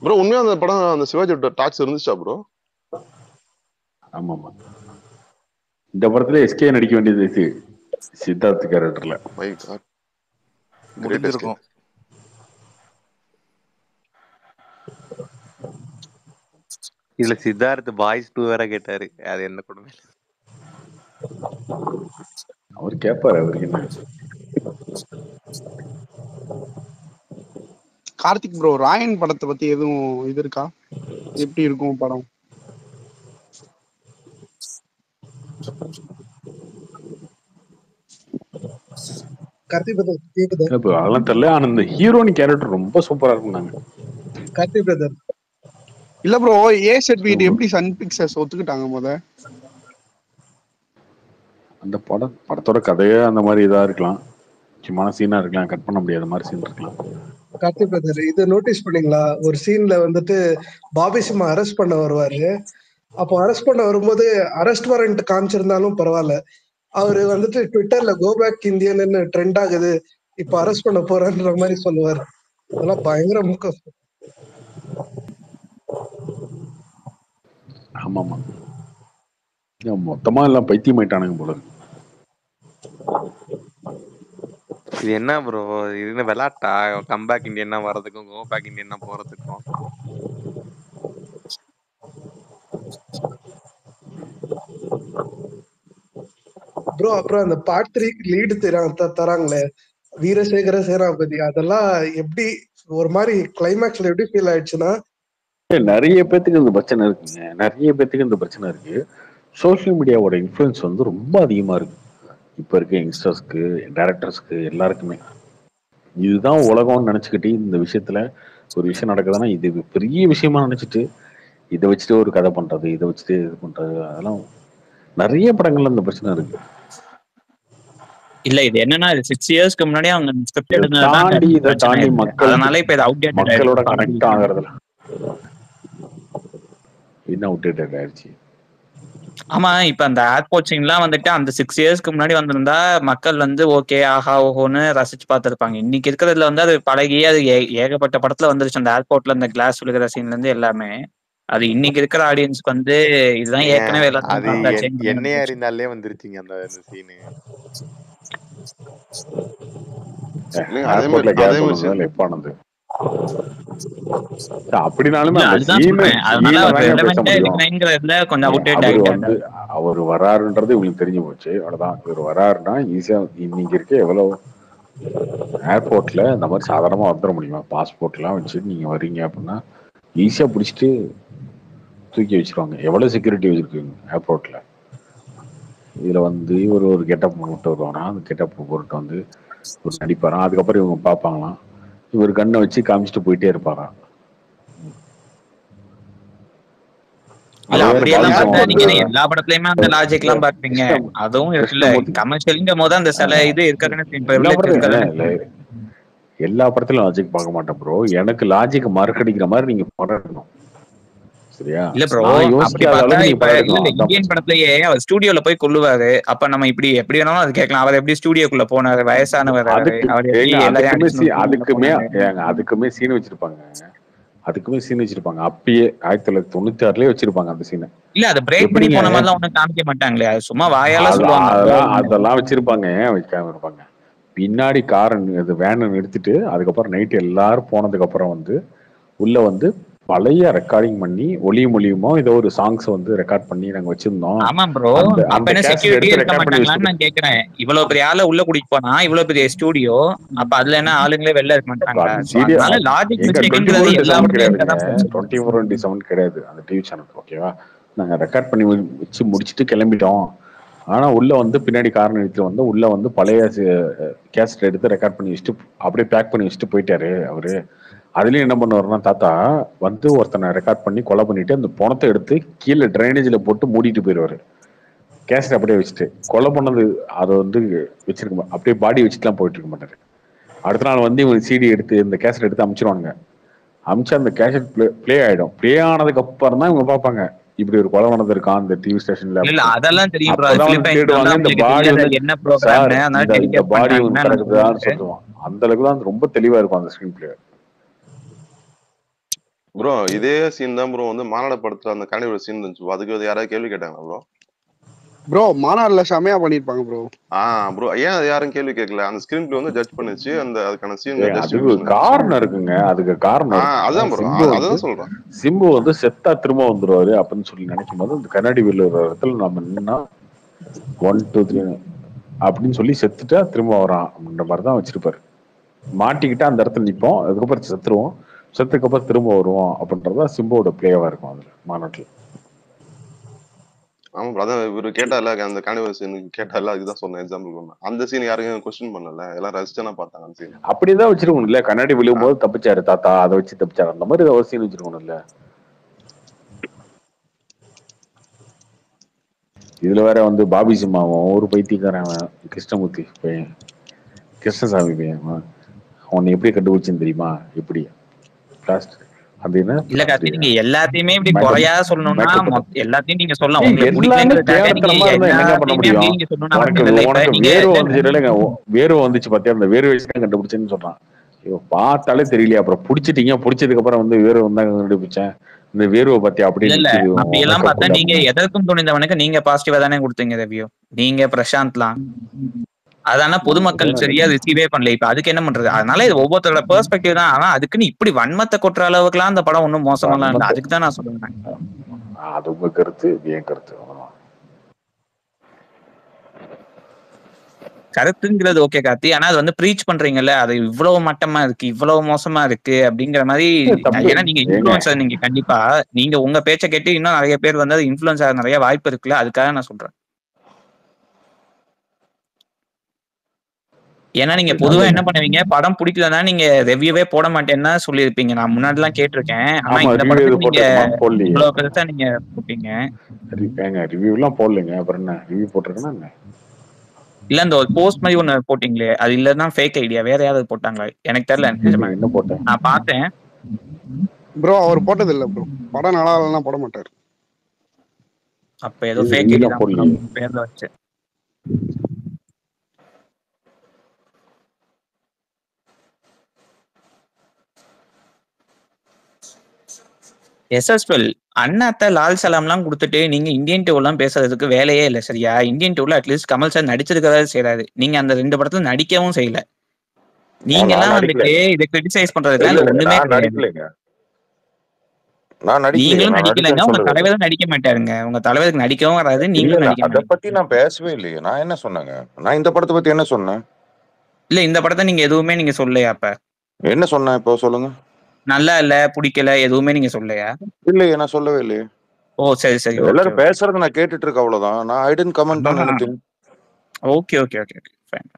bro. உண்மையா அந்த படம் அந்த சிவாஜி டாக்ஸ் இருந்துச்சா ப்ரோ? ஆமாமா. இந்த படத்துல எஸ்கே நடிக்க வேண்டியது சித்தார்த் கேரக்டர்ல. மை காட், முடிஞ்சிருக்கும். இதுல சித்தார்த் பாய்ஸ் 2 வேற கேட்டாரு. அது என்ன கொடுமை. அவர் கேட்பாரு, அவருக்கு என்ன. கார்த்திக் ப்ரோ, ராயன் படத்தை பத்தி எதுவும் இது இருக்கா? எப்படி இருக்கும் படம்? கார்த்திக் பிரதர் கேக்குது. அதெல்லாம் தெரியல. ஆனா இந்த ஹீரோனி கேரக்டர் ரொம்ப சூப்பரா இருக்குனாங்க. கார்த்திக் பிரதர் இல்ல ப்ரோ, ஏ சர்டிபிகேட் எப்படி சன் பிக்சர்ஸ் ஒத்துக்கிட்டாங்க முத? அந்த படத்தோட கதையே அந்த மாதிரி இதா இருக்கலாம், முக்கியமான சீனா இருக்கலாம், கட் பண்ண முடியாத மாதிரி சீன் இருக்கலாம். கார்த்திக் பிரதர் இது நோட்டீஸ் பண்ணீங்களா? ஒரு சீன்ல வந்துட்டு பாபி சிம்மா அரெஸ்ட் பண்ண வருவாரு. அப்போ அரெஸ்ட் பண்ண வரும்போது அரெஸ்ட் வாரண்ட் காமிச்சிருந்தாலும் பரவாயில்ல, அவரு வந்துட்டு ட்விட்டர்ல கோ பேக் இந்தியன்னு ட்ரெண்ட் ஆகுது, இப்ப அரெஸ்ட் பண்ண போறேன்ற மாதிரி சொல்லுவாரு. அதெல்லாம் பயங்கர மூக்கம். ஆமாமா, மொத்தமா எல்லாம் பைத்தியம் ஆயிட்டானுங்க போல. இது என்ன ப்ரோ, இது என்ன விளாட்டா? கம்பேக் இந்தியன்னா வர்றதுக்கும் கோ பேக் இந்தியன்னா போறதுக்கும். ப்ரோ அப்புறம் அந்த பார்ட் 3 லீடு தராங்களே வீரசேகர சேனாபதி, அதெல்லாம் எப்படி ஒரு மாதிரி கிளைமேக்ஸ்ல எப்படி ஃபீல் ஆயிடுச்சுன்னா, நிறைய பேத்துக்கு இந்த பிரச்சனை இருக்குங்க. நிறைய பேத்துக்கு இந்த பிரச்சனை இருக்கு. சோசியல் மீடியாவோட இன்ஃப்ளூயன்ஸ் வந்து ரொம்ப அதிகமா இருக்கு இப்ப இருக்க யங்ஸ்டர்ஸ்க்கு, டைரக்டர்ஸ்க்கு, எல்லாருக்குமே. இதுதான் உலகம்னு நினைச்சுக்கிட்டு இந்த விஷயத்துல ஒரு விஷயம் நடக்குதுன்னா இது பெரிய விஷயமா நினைச்சிட்டு இதை வச்சுட்டு ஒரு கதை பண்றது, இதை வச்சுட்டு இது பண்றது, அதெல்லாம் நிறைய படங்கள்ல இந்த பிரச்சனை இருக்கு. இல்ல இது என்னன்னா, இது 6 இயர்ஸ்க்கு முன்னாடி அவங்க ஸ்கிரிப்ட் இதை தாண்டி மக்கள் அதனால இப்ப இது அவுடேட்டட் மக்களோட ஆயிடுச்சு. கனெக்ட் ஆகுறதுல என்ன அவுடேட்டட் ஆயிடுச்சு. ஆமா, இப்ப அந்த ஏர்போர்ட் சீன்லாம் வந்துட்டு அந்த 6 இயர்ஸ்க்கு முன்னாடி வந்திருந்தா மக்கள் வந்து ஓகே ஆஹா ஓஹோன்னு ரசிச்சு பார்த்திருப்பாங்க. இன்னைக்கு இருக்கிறதுல வந்து அது பழகி அது ஏகப்பட்ட படத்துல வந்துருச்சு. அந்த ஏர்போர்ட்ல அந்த கிளாஸ் விழுகிற சீன்ல இருந்து எல்லாமே அது இன்னைக்கு இருக்கிற ஆடியன்ஸ்க்கு வந்து இதுதான் ஏற்கனவே அது எல்லாத்தையும் என்னையா இருந்தாலே வந்துருச்சுங்க அந்த சீனு. ஏர்போர்ட்ல கேப் பண்ணுங்க எப்பானது அப்படினாலுமே அந்த அவர் வராருன்றது இவங்களுக்கு தெரிஞ்சு போச்சு. அவ்வளவுதான். இவர் வராருன்னா ஈஸியா இன்னைக்கு இருக்க எவ்வளவு ஏர்போர்ட்ல இந்த மாதிரி சாதாரணமா வந்துட முடியுமா? பாஸ்போர்ட் எல்லாம் வச்சு நீங்க வர்றீங்க அப்படின்னா ஈஸியா பிடிச்சிட்டு தூக்கி வச்சிருவாங்க. எவ்வளவு செக்யூரிட்டி வச்சிருக்குங்க ஏர்போர்ட்ல. இதுல வந்து இவர் ஒரு கெட்டப் போட்டு வருவானா, அந்த கெட்டப் போட்டு வந்து ஒரு நடிப்பாராம். அதுக்கப்புறம் இவங்க பார்ப்பாங்களாம், இவர் கண்ணை வச்சு காமிச்சிட்டு போயிட்டே இருப்பாராம். எல்லா படத்துலயுமே அந்த லாஜிக் எல்லாம் பாப்பீங்க. அதுவும் இருக்குல்ல, கமர்ஷியல்ங்கும் போது அந்த சில இது எல்லா படத்திலும் லாஜிக் பார்க்க மாட்டேன் ப்ரோ. எனக்கு லாஜிக் மறக்கடிக்கிற மாதிரி நீங்க படம் சரியா? இல்ல ப்ரோ, அப்படி பார்த்தா இப்ப இந்தியன் படத்திலேயே அவர் ஸ்டுடியோல போய் கொல்லுவாரு. அப்ப நம்ம இப்படி எப்படி வேணாலும் அது கேட்கலாம். அவர் எப்படி ஸ்டுடியோக்குள்ள போனாரு, வயசானவர், அதுக்குமே சீன் வச்சிருப்பாங்க. அதுக்குமே சீன் வச்சிருப்பாங்க. அப்பயே 1996லயே வச்சிருப்பாங்க அந்த சீனை. இல்ல அது பிரேக் பண்ணி எப்படிங்க போன மாதிரிலாம் ஒண்ணும் காமிக்க மாட்டாங்களே, அது சும்மா வாயால சொல்லுவாங்க. அதெல்லாம் வச்சிருப்பாங்க. ஏன் வைக்காம இருப்பாங்க? பின்னாடி காரை வேனை நிறுத்திட்டு அதுக்கப்புறம் நைட்டு எல்லாரும் போனதுக்கு அப்புறம் வந்து உள்ள வந்து பழைய ரெக்கார்டிங் பண்ணி ஒளி மொழியுமோ ஏதோ ஒரு சாங்ஸ் வந்து ரெக்கார்ட் பண்ணி நாங்க வச்சிருந்தோம். ஆமா ப்ரோ, அந்த அப்ப அந்த என்ன கேசட் செக்யூரிட்டியே எடுத்து இருக்க ரெக்கார்ட் பண்ணி மாட்டாங்களான்னு வச்சுட்டு நான் கேக்குறேன். இவ்வளவு பெரிய ஆளை உள்ள கூட்டிட்டு போனா, இவ்வளவு பெரிய ஸ்டூடியோ, அப்ப அதுல என்ன ஆளுங்களே வெளில இருக்க மாட்டாங்களா? So அதனால லாஜிக் எங்க மிஸ்டேக்ங்கிறது 24/7 எல்லாருமே கிடையாதுங்க. இருக்கதான் போச்சு. 24/7 கிடையாது அந்த டிவி சேனல். ஓகேவா, நாங்க ரெக்கார்ட் பண்ணி வச்சு முடிச்சுட்டு கிளம்பிட்டோம். ஆனா உள்ள வந்து பின்னாடி கார் நிறுத்தி வந்து உள்ள வந்து பழைய கேசட் எடுத்து ரெக்கார்ட் பண்ணி வச்சுட்டு அப்படியே பேக் பண்ணி வச்சுட்டு போயிட்டாரு அவரு. அதுலயும் என்ன பண்ணுவாருன்னா தாத்தா வந்து ஒருத்தனை ரெக்கார்ட் பண்ணி கொலை பண்ணிட்டு அந்த பணத்தை எடுத்து கீழே ட்ரைனேஜ்ல போட்டு மூடிட்டு போயிடுவாரு. கேசட் அப்படியே வச்சுட்டு கொலை பண்ணது அதை வந்து வச்சிருக்க அப்படியே பாடி வச்சுட்டுலாம் போயிட்டு இருக்க மாட்டாரு. அடுத்த நாள் வந்து இவங்க சிடி எடுத்து இந்த கேசட் எடுத்து அமுச்சிருவாங்க. அமிச்சு அந்த கேசட் பிளே ஆயிடும். பிளே ஆனதுக்கு அப்புறம் தான் இவங்க பார்ப்பாங்க இப்படி ஒரு கொலை நடந்திருக்கான் அந்த டிவி ஸ்டேஷன்ல. இல்ல அதெல்லாம் தெரியும் ப்ரோ. அப்பதான் வந்து தேடுவாங்க. இந்த பாடி வந்து என்ன சார் ப்ரோக்ராம் அதனால இந்த டெலிகேட் பாடி பண்ணிட்டாங்கன்னா வந்து கிடக்குதான்னு சொல்லுவான். அந்த அளவுக்கு தான் ரொம்ப தெளிவா இருக்கும் அந்த ஸ்கிரீன் பிளே. ப்ரோ இதே சீன் தான் ப்ரோ வந்து மாநாடு படத்துல அந்த கண்டிப்பா சீன் இருந்துச்சு. அதுக்கு வந்து யாராவது கேள்வி கேட்டாங்களா ப்ரோ? ப்ரோ மாநாடுல செமையா பண்ணிருப்பாங்க ப்ரோ. ப்ரோ ஏன் அது யாரும் கேள்வி கேட்கல? அந்த ஸ்கிரீன் பிளே வந்து ஜட்ஜ் பண்ணுச்சு. அந்த அதுக்கான சீன் அதுக்கு காரணம் இருக்குங்க. அதுக்கு காரணம் அதான் ப்ரோ, சிம்பு அதான் சொல்றேன். சிம்பு வந்து செத்தா திரும்ப வந்துருவாரு அப்படின்னு சொல்லி நினைக்கும் போது இந்த கண்ணாடி வீல் ஒரு இடத்துல நம்ம நின்னா 1 2 3 அப்படின்னு சொல்லி செத்துட்டா திரும்ப வரான் அப்படின்ற மாதிரிதான் வச்சிருப்பாரு. மாட்டிக்கிட்டா அந்த இடத்துல நிப்போம், அதுக்கப்புறம் செத்துருவோம், செத்துக்கு அப்புறம் திரும்ப வருவோம் அப்படின்றதா சிம்புவோட பிளேவா இருக்கும் அதுல மாநாட்டுல. ஆமா ப்ரோ, அதான் இவரு கேட்டால அந்த காணிவல் சீன் கேட்டால அதுதான் சொன்னேன் எக்ஸாம்பிள் ஒண்ணு. அந்த சீன் யாருக்கும் கொஸ்டின் பண்ணல, எல்லாம் ரசிச்சனா பார்த்தாங்க அந்த சீன். அப்படிதான் வச்சிருக்கணும் இல்ல, கண்ணாடி விழும் போது தப்பிச்சாரு தாத்தா அதை வச்சு தப்பிச்சாரு, அந்த மாதிரி ஒரு சீன் வச்சிருக்கணும் இல்ல. இதுல வேற வந்து பாபி சிம்மாவும் ஒரு பைத்தியக்காரன் கிருஷ்ணமூர்த்தி பையன், கிருஷ்ணசாமி பையன், அவனை எப்படி கண்டுபிடிச்சுன்னு தெரியுமா? எப்படி அது என்ன இல்ல கார்த்தி, நீங்க எல்லாத்தையுமே இப்படி குறையா சொல்லணும்னா எல்லாத்தையும் நீங்க சொல்லலாம். உங்களுக்கு எல்லாமே பிடிக்கலங்கிறதுக்காக நீங்க கேவலத்தனமா இருந்தா என்னங்க பண்ண எல்லாத்தையுமே முடியும்? அப்படி நீங்க சொல்லணும்னு உனக்கு அவசியம் இல்லை. இப்ப உனக்கு நீங்க வேர்வை வந்துச்சு இல்லைங்க, வேர்வை வந்துச்சு பாத்தியா, அந்த வேர்வை வச்சு தான் கண்டுபிடிச்சேன்னு சொல்றான். பார்த்தாலே தெரியலையா? அப்புறம் புடிச்சிட்டீங்க, புடிச்சதுக்கு அப்புறம் வந்து வேர்வை வந்தா கண்டுபிடிச்சேன், இந்த வேர்வை பாத்தியா அப்படியே இல்ல நிக்குது. அப்படி எல்லாம் பார்த்தா நீங்க எதற்கும் துணிந்தவனுக்கு நீங்க பாசிட்டிவா தானே கொடுத்தீங்க ரிவ்யூ, நீங்க பிரசாந்த்லாம். அதனால பொதுமக்கள் சரியா ரிசீவே பண்ணல. இப்ப அதுக்கு என்ன பண்றது? அதனால இது ஒவ்வொருத்தரோட பெர்ஸ்பெக்டிவ் தான். ஆனா அதுக்குன்னு இப்படி வன்மத்தை கொட்டுற அளவுக்குலாம் அந்த படம் ஒன்றும் மோசமாலாம் இல்லை. அதுக்கு தான் நான் சொல்லுவேன். அது உங்க கருத்து, என் கருத்து. கருத்துங்கிறது ஓகே கார்த்தி, ஆனா அது வந்து ப்ரீச் பண்றீங்கல்ல, அது இவ்வளவு மட்டமா இருக்கு, இவ்வளவு மோசமா இருக்கு அப்படிங்கிற மாதிரி. ஏன்னா நீங்க இன்ஃபுளுன்சர், நீங்க கண்டிப்பா நீங்க உங்க பேச்சை கேட்டு இன்னும் நிறைய பேர் வந்து அது இன்ஃபுளுன்ஸ் ஆக நிறைய வாய்ப்பு இருக்குல்ல, அதுக்காக நான் சொல்றேன். ஏன்னா நீங்க பொதுவா என்ன பண்ணுவீங்க, படம் பிடிக்கலன்னா நீங்க ரிவ்யூவே போட மாட்டேன்னா சொல்லியிருப்பீங்க. நான் முன்னாடி எல்லாம் கேட்டிருக்கேன். ஆனா இந்த படத்துக்கு நீங்க இவ்வளவு பெருசா நீங்க போட்டீங்க. ரிவ்யூ எல்லாம் போடலைங்க, அப்புறம் என்ன ரிவ்யூ போட்டிருக்கேன்னா என்ன? இல்ல அந்த ஒரு போஸ்ட் மாதிரி ஒண்ணு போட்டீங்களே, அது இல்லன்னா ஃபேக் ஐடியா, வேற யாராவது போட்டாங்களா எனக்கு தெரியல. என்ன போட்டேன் நான் பார்த்தேன் ப்ரோ. அவர் போட்டது இல்ல ப்ரோ, படம் நல்லா இல்லைன்னா போட மாட்டாரு. அப்ப ஏதோ ஃபேக் ஐடி தான் பேர்ல வச்சு. எஸ்எஸ்எல் அண்ணாத்த லால் சலாம்லாம் கொடுத்துட்டு நீங்க இந்தியன் டூ எல்லாம் பேசுறதுக்கு வேலையே இல்லை சரியா? இந்தியன் டூல அட்லீஸ்ட் கமல் சார் நடிச்சிருக்கிறதா செய்யறாரு, நீங்க அந்த 2 படத்துல நடிக்கவும் செய்யல. நீங்க எல்லாம் வந்துட்டு இதை கிரிட்டிசைஸ் பண்றதுக்கு ஒண்ணுமே கிடையாது. நீங்களும் நடிக்கலங்க, உங்க தலைவர் நடிக்க மாட்டாருங்க, உங்க தலைவருக்கு நடிக்கவும் வராது, நீங்களும் நடிக்க அதை பத்தி நான் பேசவே இல்லையே. நான் என்ன சொன்னேங்க? நான் இந்த படத்தை பத்தி என்ன சொன்னேன்? இல்ல இந்த படத்தை நீங்க எதுவுமே நீங்க சொல்லலையா? அப்ப என்ன சொன்னேன் இப்போ சொல்லுங்க. நல்லா இல்ல, பிடிக்கல, எதுவுமே நீங்க சொல்லலையா? இல்லையே, நான் சொல்லவே இல்லையே. ஓ சரி சரி, எல்லாரும் பேசுறது நான் கேட்டுட்டு இருக்கேன், அவ்வளவுதான். நான் I didn't comment on anything. Okay okay okay fine.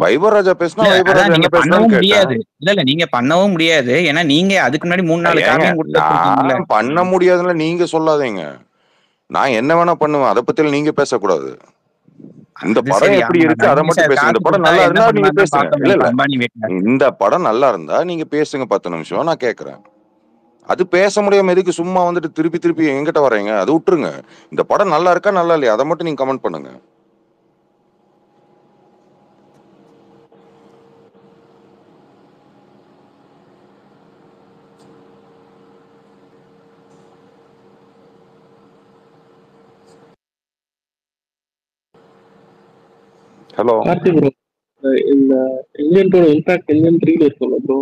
வைபராஜா பேசினா வைபராஜா என்ன பேசுறான்னு முடியாது. இல்ல நீங்க பண்ணவும் முடியாது. ஏன்னா நீங்க அதுக்கு முன்னாடி 3-4 காப்பியும் கொடுத்துருக்கீங்கல. பண்ண முடியாதுன்னு நீங்க சொல்லாதீங்க. நான் என்ன வேணா பண்ணுவேன், அதை பத்தி நீங்க பேசக்கூடாது. இந்த படம் எப்படி இருக்கு அதை மட்டும் பேசுங்க. இந்த படம் நல்லா இருந்தா நீங்க பேசுங்க. இல்ல இல்ல, இந்த படம் நல்லா இருந்தா நீங்க பேசுங்க 10 நிமிஷம், நான் கேக்குறேன். அது பேச முடியாம எதுக்கு சும்மா வந்துட்டு திருப்பி திருப்பி எங்கிட்ட வரீங்க? அது விட்டுருங்க. இந்த படம் நல்லா இருக்கா நல்லா இல்லையா அதை மட்டும் நீங்க கமெண்ட் பண்ணுங்க. ஹலோ கார்த்தி ப்ரோ, இந்த இந்தியன் டூ இம்பாக்ட் இந்தியன் 3ல இருக்கும்ல ப்ரோ,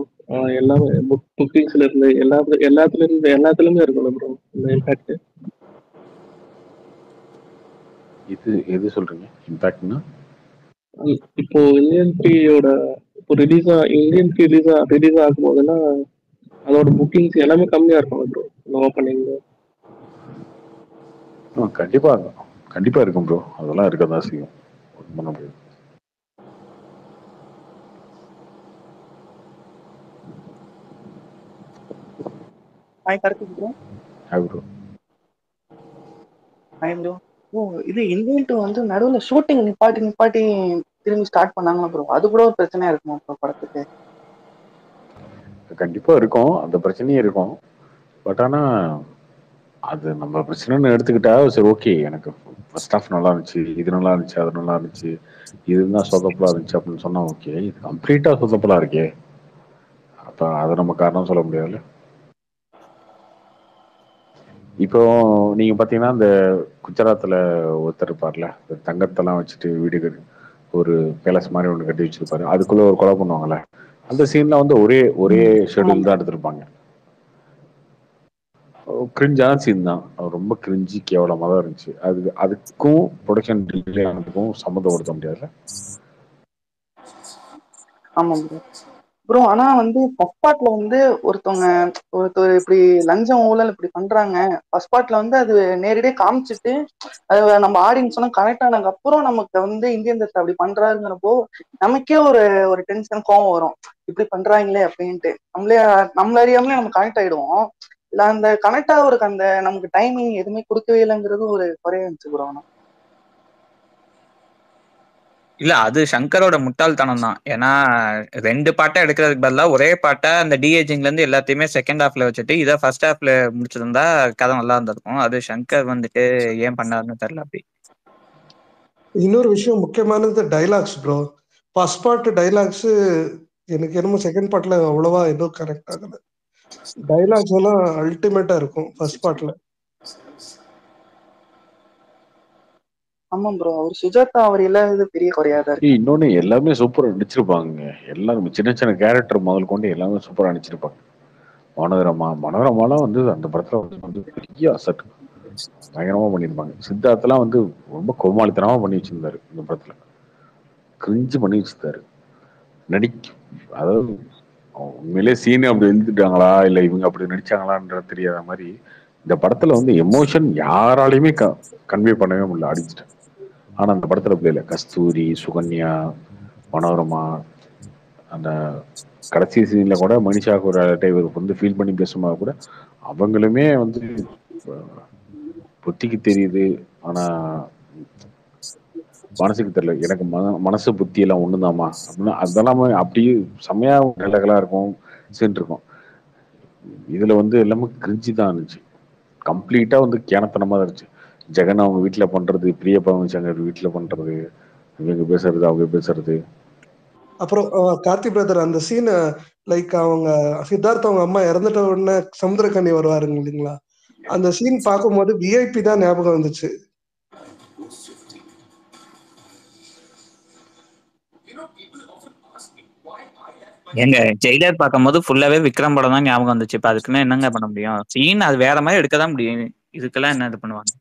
எல்லாமே புக்கிங்ஸ்ல இருந்து எல்லாத்துலயுமே இருக்கும்ல ப்ரோ இந்த இம்பாக்ட். எது சொல்றீங்க இம்பாக்ட்னா? இப்போ இந்தியன் 3யோட இப்போ இந்தியன் 3 ரிலீஸ் ஆகும் போதுன்னா அதோட புக்கிங்ஸ் எல்லாமே கம்மியா இருக்கும் ப்ரோ இந்த ஓப்பனிங். கண்டிப்பா இருக்கும் ப்ரோ, அதெல்லாம் இருக்கதான் செய்யும், பண்ண முடியாது. Hi Karthik bro. Hi bro. Hi bro. Oh, இது இந்தியன் டூ வந்து நடுவுல ஷூட்டிங் நிப்பாட்டி திரும்பி ஸ்டார்ட் பண்ணாங்களா ப்ரோ? அது கூட ஒரு பிரச்சனையா இருக்குமா ப்ரோ படத்துக்கு? கண்டிப்பா இருக்கும், அந்த பிரச்சனையும் இருக்கும். பட் ஆனா அது நம்ம பிரச்சனைன்னு எடுத்துக்கிட்டா சரி ஓகே, எனக்கு ஃபர்ஸ்ட் ஹாஃப் நல்லா இருந்துச்சு, இது நல்லா இருந்துச்சு, அது நல்லா இருந்துச்சு, இதுதான் சொதப்பலா இருந்துச்சு அப்படின்னு சொன்னா ஓகே. இது கம்ப்ளீட்டா சொதப்பலா இருக்கே, அப்ப அதை நம்ம காரணம் சொல்ல முடியாது. இப்போ நீங்க பாத்தீங்கன்னா இந்த குஜராத்ல ஒருத்தர் இருப்பார்ல, தங்கத்தெல்லாம் வச்சுட்டு வீடு ஒரு பேலஸ் மாதிரி ஒன்று கட்டி வச்சிருப்பாரு, அதுக்குள்ள ஒரு கொலை பண்ணுவாங்கல்ல, அந்த சீன்ல வந்து ஒரே ஷெட்யூல் தான் எடுத்திருப்பாங்க. கிரிஞ்சான சீன் தான், ரொம்ப கிரிஞ்சி கேவலமாக தான் இருந்துச்சு. அதுக்கும் ப்ரொடக்ஷன் டிலே ஆனதுக்கும் சம்மந்தப்படுத்த முடியாது. ஆமா ப்ரோ. ப்ரோ ஆனா வந்து ஃபர்ஸ்ட் பார்ட்ல வந்து ஒருத்தர் இப்படி லஞ்சம் ஊழல் இப்படி பண்றாங்க, ஃபர்ஸ்ட் பார்ட்ல வந்து அது நேரடியாக காமிச்சிட்டு அது நம்ம ஆடியன்ஸ் எல்லாம் கனெக்ட் ஆனதுக்கு அப்புறம் நமக்கு வந்து இந்தியன் தத்து அப்படி பண்றாருங்கிறப்போ நமக்கே ஒரு டென்ஷன் கோவம் வரும், இப்படி பண்றாங்களே அப்படின்ட்டு. நம்மள அறியாமலே நம்ம கனெக்ட் ஆயிடுவோம். இல்ல அந்த கனெக்ட் ஆகுறதுக்கு அந்த நமக்கு டைமிங் எதுவுமே கொடுக்கவே இல்லைங்கிறது ஒரு குறைய இருந்துச்சு ப்ரோ. இல்ல அது சங்கரோட முட்டாள்தனம் தான். ஏன்னா 2 பாட்டா எடுக்கிறதுக்கு பதிலா ஒரே பாட்டா அந்த டிஏஜிங்ல இருந்து எல்லாத்தையுமே செகண்ட் ஹாஃப்ல வச்சுட்டு இதை ஃபர்ஸ்ட் ஹாஃப்ல முடிச்சிருந்தா கதை நல்லா இருந்திருக்கும். அது சங்கர் வந்துட்டு ஏன் பண்ணாருன்னு தெரியல. அப்படி இன்னொரு விஷயம் முக்கியமானது dialogues bro. First part dialogues எனக்கு என்னமோ செகண்ட் பார்ட்ல அவ்வளவா எதுவும் கரெக்ட் ஆகல. டைலாக்ஸ் எல்லாம் அல்டிமேட்டா இருக்கும் ஃபர்ஸ்ட் பார்ட்ல. ஆமா ப்ரோ, அவர் சுஜாதா அவர் இல்லாதது பெரிய குறையா தான் இருக்கு. இன்னொன்னு எல்லாமே சூப்பரா நடிச்சிருப்பாங்க, எல்லாரும் சின்ன சின்ன கேரக்டர் முதல் கொண்டு எல்லாமே சூப்பரா நடிச்சிருப்பாங்க. மனோரமாலாம் வந்து அந்த படத்துல வந்து பெரிய அசட், பயங்கரமா பண்ணியிருப்பாங்க. சித்தார்த்தெல்லாம் வந்து ரொம்ப கோமாளித்தனமா பண்ணி வச்சிருந்தாரு இந்த படத்துல, கிரிஞ்சு பண்ணி வச்சிருந்தாரு. அதாவது உண்மையிலே சீனு அப்படி எழுதிட்டாங்களா இல்ல இவங்க அப்படி நடிச்சாங்களான்றது தெரியாத மாதிரி இந்த படத்துல வந்து எமோஷன் யாராலையுமே கன்வே பண்ணவே முடியல, அடிச்சிட்டேன். ஆனா அந்த படத்துல அப்படி இல்லை. கஸ்தூரி, சுகன்யா, மனோரமா, அந்த கடைசி சீன்ல கூட மனிஷாவுக்கு ஒரு இவர் வந்து ஃபீல் பண்ணி பேசும்போது கூட அவங்களுமே வந்து புத்திக்கு தெரியுது, ஆனா மனசுக்கு தெரியல, எனக்கு மனசு புத்தி எல்லாம் ஒண்ணுதாமா அப்படின்னா அதெல்லாம் அப்படியே செம்மையா நிலகளா இருக்கும், சீன் இருக்கும். இதுல வந்து எல்லாமே கிரிஞ்சி தான் இருந்துச்சு, கம்ப்ளீட்டா வந்து கேனத்தனமா தான் இருந்துச்சு. ஜெகன் அவங்க வீட்டுல பண்றது, பிரிய பவன்சங்கர் வீட்டுல பண்றது, இவங்க பேசுறது அவங்க பேசுறது. அப்புறம் கார்த்தி பிரதர் அந்த சீன் லைக் அவங்க சித்தார்த்த அவங்க அம்மா இறந்துட்ட உடனே சமுத்திரக்கண்ணி வருவாருங்க இல்லைங்களா, அந்த சீன் பார்க்கும்போது விஐபி தான் ஞாபகம் வந்துச்சு. எங்க ஜெயிலர் பார்க்கும்போது ஃபுல்லாவே விக்ரம் படம் தான் ஞாபகம் வந்துச்சு. இப்ப அதுக்குன்னு என்னங்க பண்ண முடியும்? சீன் அது வேற மாதிரி எடுக்கதான் முடியும், இதுக்கெல்லாம் என்ன இது பண்ணுவாங்க?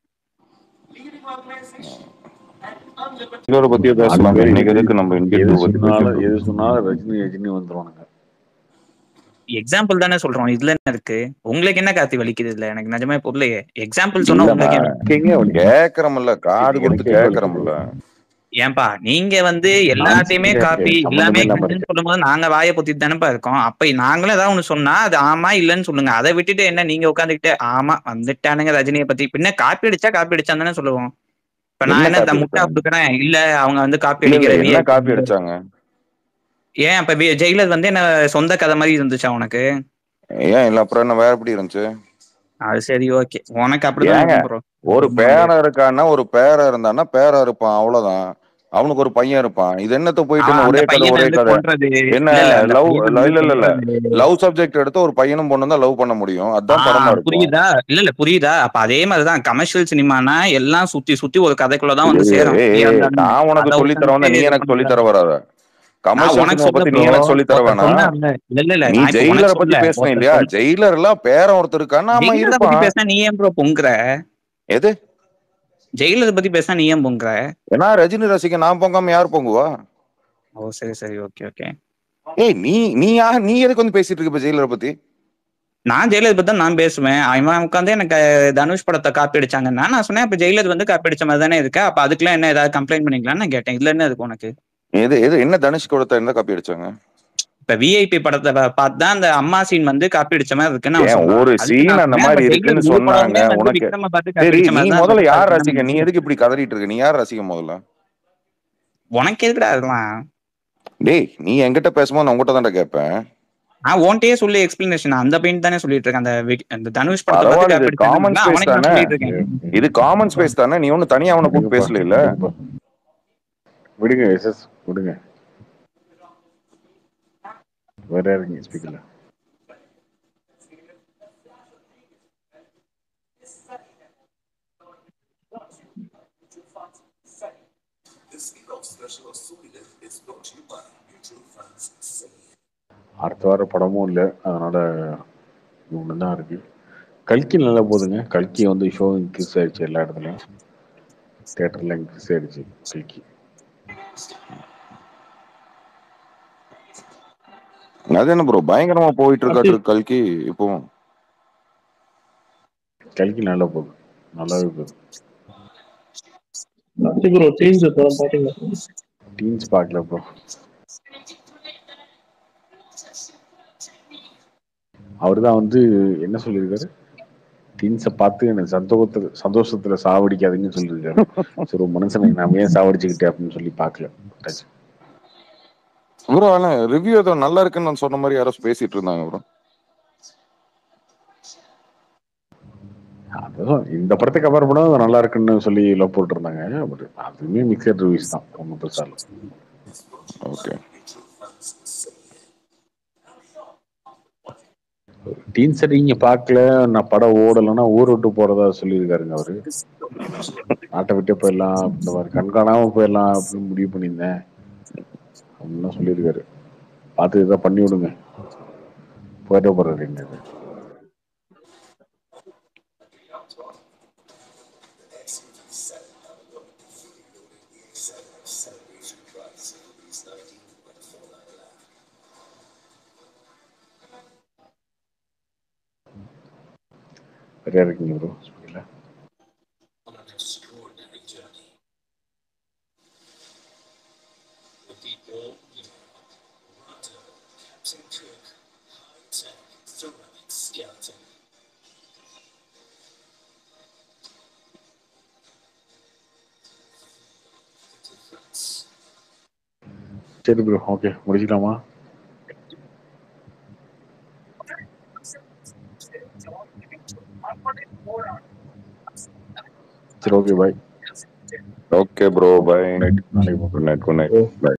இதோட பத்தியே பேசலாம். இன்னைக்கு எதுக்கு நம்ம இந்தியன் டூ பத்தி எது சொன்னாலும் ரஜினி வந்துருவானுங்க. எக்ஸாம்பிள் தானே சொல்றோம், இதுல என்ன இருக்கு? உங்களுக்கு என்ன கார்த்தி வலிக்குது? இல்ல எனக்கு நிஜமே புரியலையே. எக்ஸாம்பிள் சொன்னா உங்களுக்கு கேக்குறோம்ல, காது கொடுத்து கேக்குறோம்ல. ஏன்பா நீங்க வந்து எல்லாத்தையுமே காப்பி எல்லாமே சொல்லும் போது நாங்க வாயை பொத்திட்டு தானேப்பா இருக்கோம். அப்ப நாங்களும் ஏதாவது ஒண்ணு சொன்னா அது ஆமா இல்லன்னு சொல்லுங்க. அதை விட்டுட்டு என்ன நீங்க உட்காந்துக்கிட்டு ஆமா வந்துட்டானுங்க ரஜினியை பத்தி, பின்ன காப்பி அடிச்சான்னு தானே சொல்லுவோம். இப்ப நான் என்ன முட்டா கொடுக்குறேன், இல்ல அவங்க வந்து காப்பி அடிக்கிற காப்பி அடிச்சாங்க. ஏன் அப்ப ஜெயிலர் வந்து என்ன சொந்த கதை மாதிரி இருந்துச்சா உனக்கு? ஏன் இல்ல அப்புறம் என்ன வேற எப்படி இருந்துச்சு? அது சரி ஓகே, உனக்கு அப்படிதான் இருக்கும் ப்ரோ. ஒரு பேரா இருக்கான்னா ஒரு பேரா இருந்தான்னா பேரா இருப்பான், அவ்வளவுதான். அவனுக்கு ஒரு பையன் இருப்பான். இது என்னத்த போயிட்டு என்ன அந்த ஒரே கதை பையனை ஒரே வந்து கதை கொல்றது என்ன இல்ல அந்த லவ் பையனை இல்ல வந்து இல்ல இல்ல கொல்றது. லவ் சப்ஜெக்ட் எடுத்து ஒரு பையனும் பொண்ணும் தான் லவ் பண்ண முடியும். அதான் படமா இருக்கும். புரியுதா? இல்ல புரியுதா? அப்ப அதே மாதிரிதான் கமர்ஷியல் சினிமானா எல்லாம் சுத்தி சுத்தி ஒரு கதைக்குள்ளதான் வந்து சேரும். நான் உனக்கு சொல்லி தர வந்தா நீ எனக்கு சொல்லி தர வராத. கமர்ஷியல் சினிமா பத்தி நீ எனக்கு சொல்லி தர வேணாம். நீ ஜெயிலரை பத்தி பேசுன இல்லையா? ஜெயிலர் எல்லாம் பேரன் ஒருத்தர் இருக்கான்னா ஆமா இருப்பான். பேசினா நீ ஏன் ப்ரோ பொங்குற? எது ஜெயிலர் பத்தி பேசினா நீ ஏன் பொங்குற? ஏன்னா ரஜினி ரசிக்க நான் பொங்காம யார் பொங்குவா? ஓ சரி சரி ஓகே ஓகே. ஏய் நீ நீ நீ எதுக்கு வந்து பேசிட்டு இருக்க இப்ப ஜெயிலரை பத்தி? நான் ஜெயிலர் பத்தி தான் நான் பேசுவேன். அவன் உட்காந்து எனக்கு தனுஷ் படத்தை காப்பி அடிச்சாங்கன்னா நான் சொன்னேன் இப்ப ஜெயிலர் வந்து காப்பி அடிச்ச மாதிரி தானே இருக்கு. அப்ப அதுக்கெல்லாம் என்ன ஏதாவது கம்ப்ளைண்ட் பண்ணிக்கலாம்னு நான் கேட்டேன். இதுல என்ன இருக்கு உனக்கு? எது எது என்ன தனுஷ் கொடுத்த என்ன காப்பி அடிச்சாங்க? இப்ப விஐபி படத்தை பார்த்தா அந்த அம்மா சீன் வந்து காப்பி அடிச்ச மாதிரி இருக்குன்னு ஒரு சீன் அந்த மாதிரி இருக்குன்னு சொன்னாங்க உனக்கு. சரி நீ முதல்ல யார் ரசிக்க? நீ எதுக்கு இப்படி கதறிட்டு இருக்க? நீ யார் ரசிக்க முதல்ல? உனக்கு எதுக்குடா அதெல்லாம்? டேய் நீ என்கிட்ட பேசும்போது நான் உங்ககிட்ட தான்டா கேட்பேன். நான் உன்கிட்டயே சொல்லி எக்ஸ்பிளனேஷன் அந்த பெயிண்ட் தானே சொல்லிட்டு இருக்கேன். அந்த தனுஷ் படத்தை இது காமன் ஸ்பேஸ் தானே. இது காமன் ஸ்பேஸ் தானே. நீ ஒண்ணு தனியா அவனை கூப்பிட்டு பேசல இல்ல. விடுங்க எஸ்எஸ் விடுங்க. வேற யாருங்க ஸ்பீக்கர்ல? அடுத்த வார படமும் இல்லை, அதனால ஒன்று தான் இருக்கு. கல்கி நல்லா போகுதுங்க. கல்கி வந்து ஷோ இன்க்ரீஸ் ஆயிடுச்சு எல்லா இடத்துலையும். தியேட்டர்ல இன்க்ரீஸ் ஆயிடுச்சு கல்கி. அது என்ன ப்ரோ பயங்கரமா போயிட்டு இருக்காரு கல்கி இப்போ? கல்கி நல்லா போகுது, நல்லாவே போகுது. டீன்ஸ் பார்க்கல ப்ரோ. அவர்தான் வந்து என்ன சொல்லியிருக்காரு, டீன்ஸை பார்த்து எனக்கு சந்தோஷத்துல சாவடிக்காதுன்னு சொல்லியிருக்காரு. சரி ஒரு மனுஷனை நான் ஏன் சாவடிச்சுக்கிட்டேன் அப்படின்னு சொல்லி பார்க்கல. ப்ரோ ஆனா ரிவ்யூ ஏதோ நல்லா இருக்குன்னு நான் சொன்ன மாதிரி யாரோ பேசிட்டு இருந்தாங்க ப்ரோ. அதுதான் இந்த படத்தை கவர் பண்ணா நல்லா இருக்குன்னு சொல்லி லவ் போட்டு இருந்தாங்க. பட் அதுவுமே மிக்சட் ரிவ்யூஸ் தான், ஒன்றும் பெருசா இல்லை. ஓகே டீன்ஸை நீங்க பார்க்கல, நான் படம் ஓடலைன்னா ஊர் விட்டு போறதா சொல்லியிருக்காருங்க அவரு. நாட்டை விட்டு போயிடலாம், இந்த மாதிரி கண்காணாம போயிடலாம் அப்படின்னு முடிவு பண்ணியிருந்தேன் அப்படின்னு சொல்லியிருக்காரு. பார்த்து இதை பண்ணி விடுங்க, போயிட்டு போறாரு. என்னது சரியா இருக்கீங்க ப்ரோ? சொல்ல சரி ப்ரோ, ஓகே முடிச்சுக்கலாமா? சரி okay bye. Okay bro bye. நாளைக்கு குட் நைட்.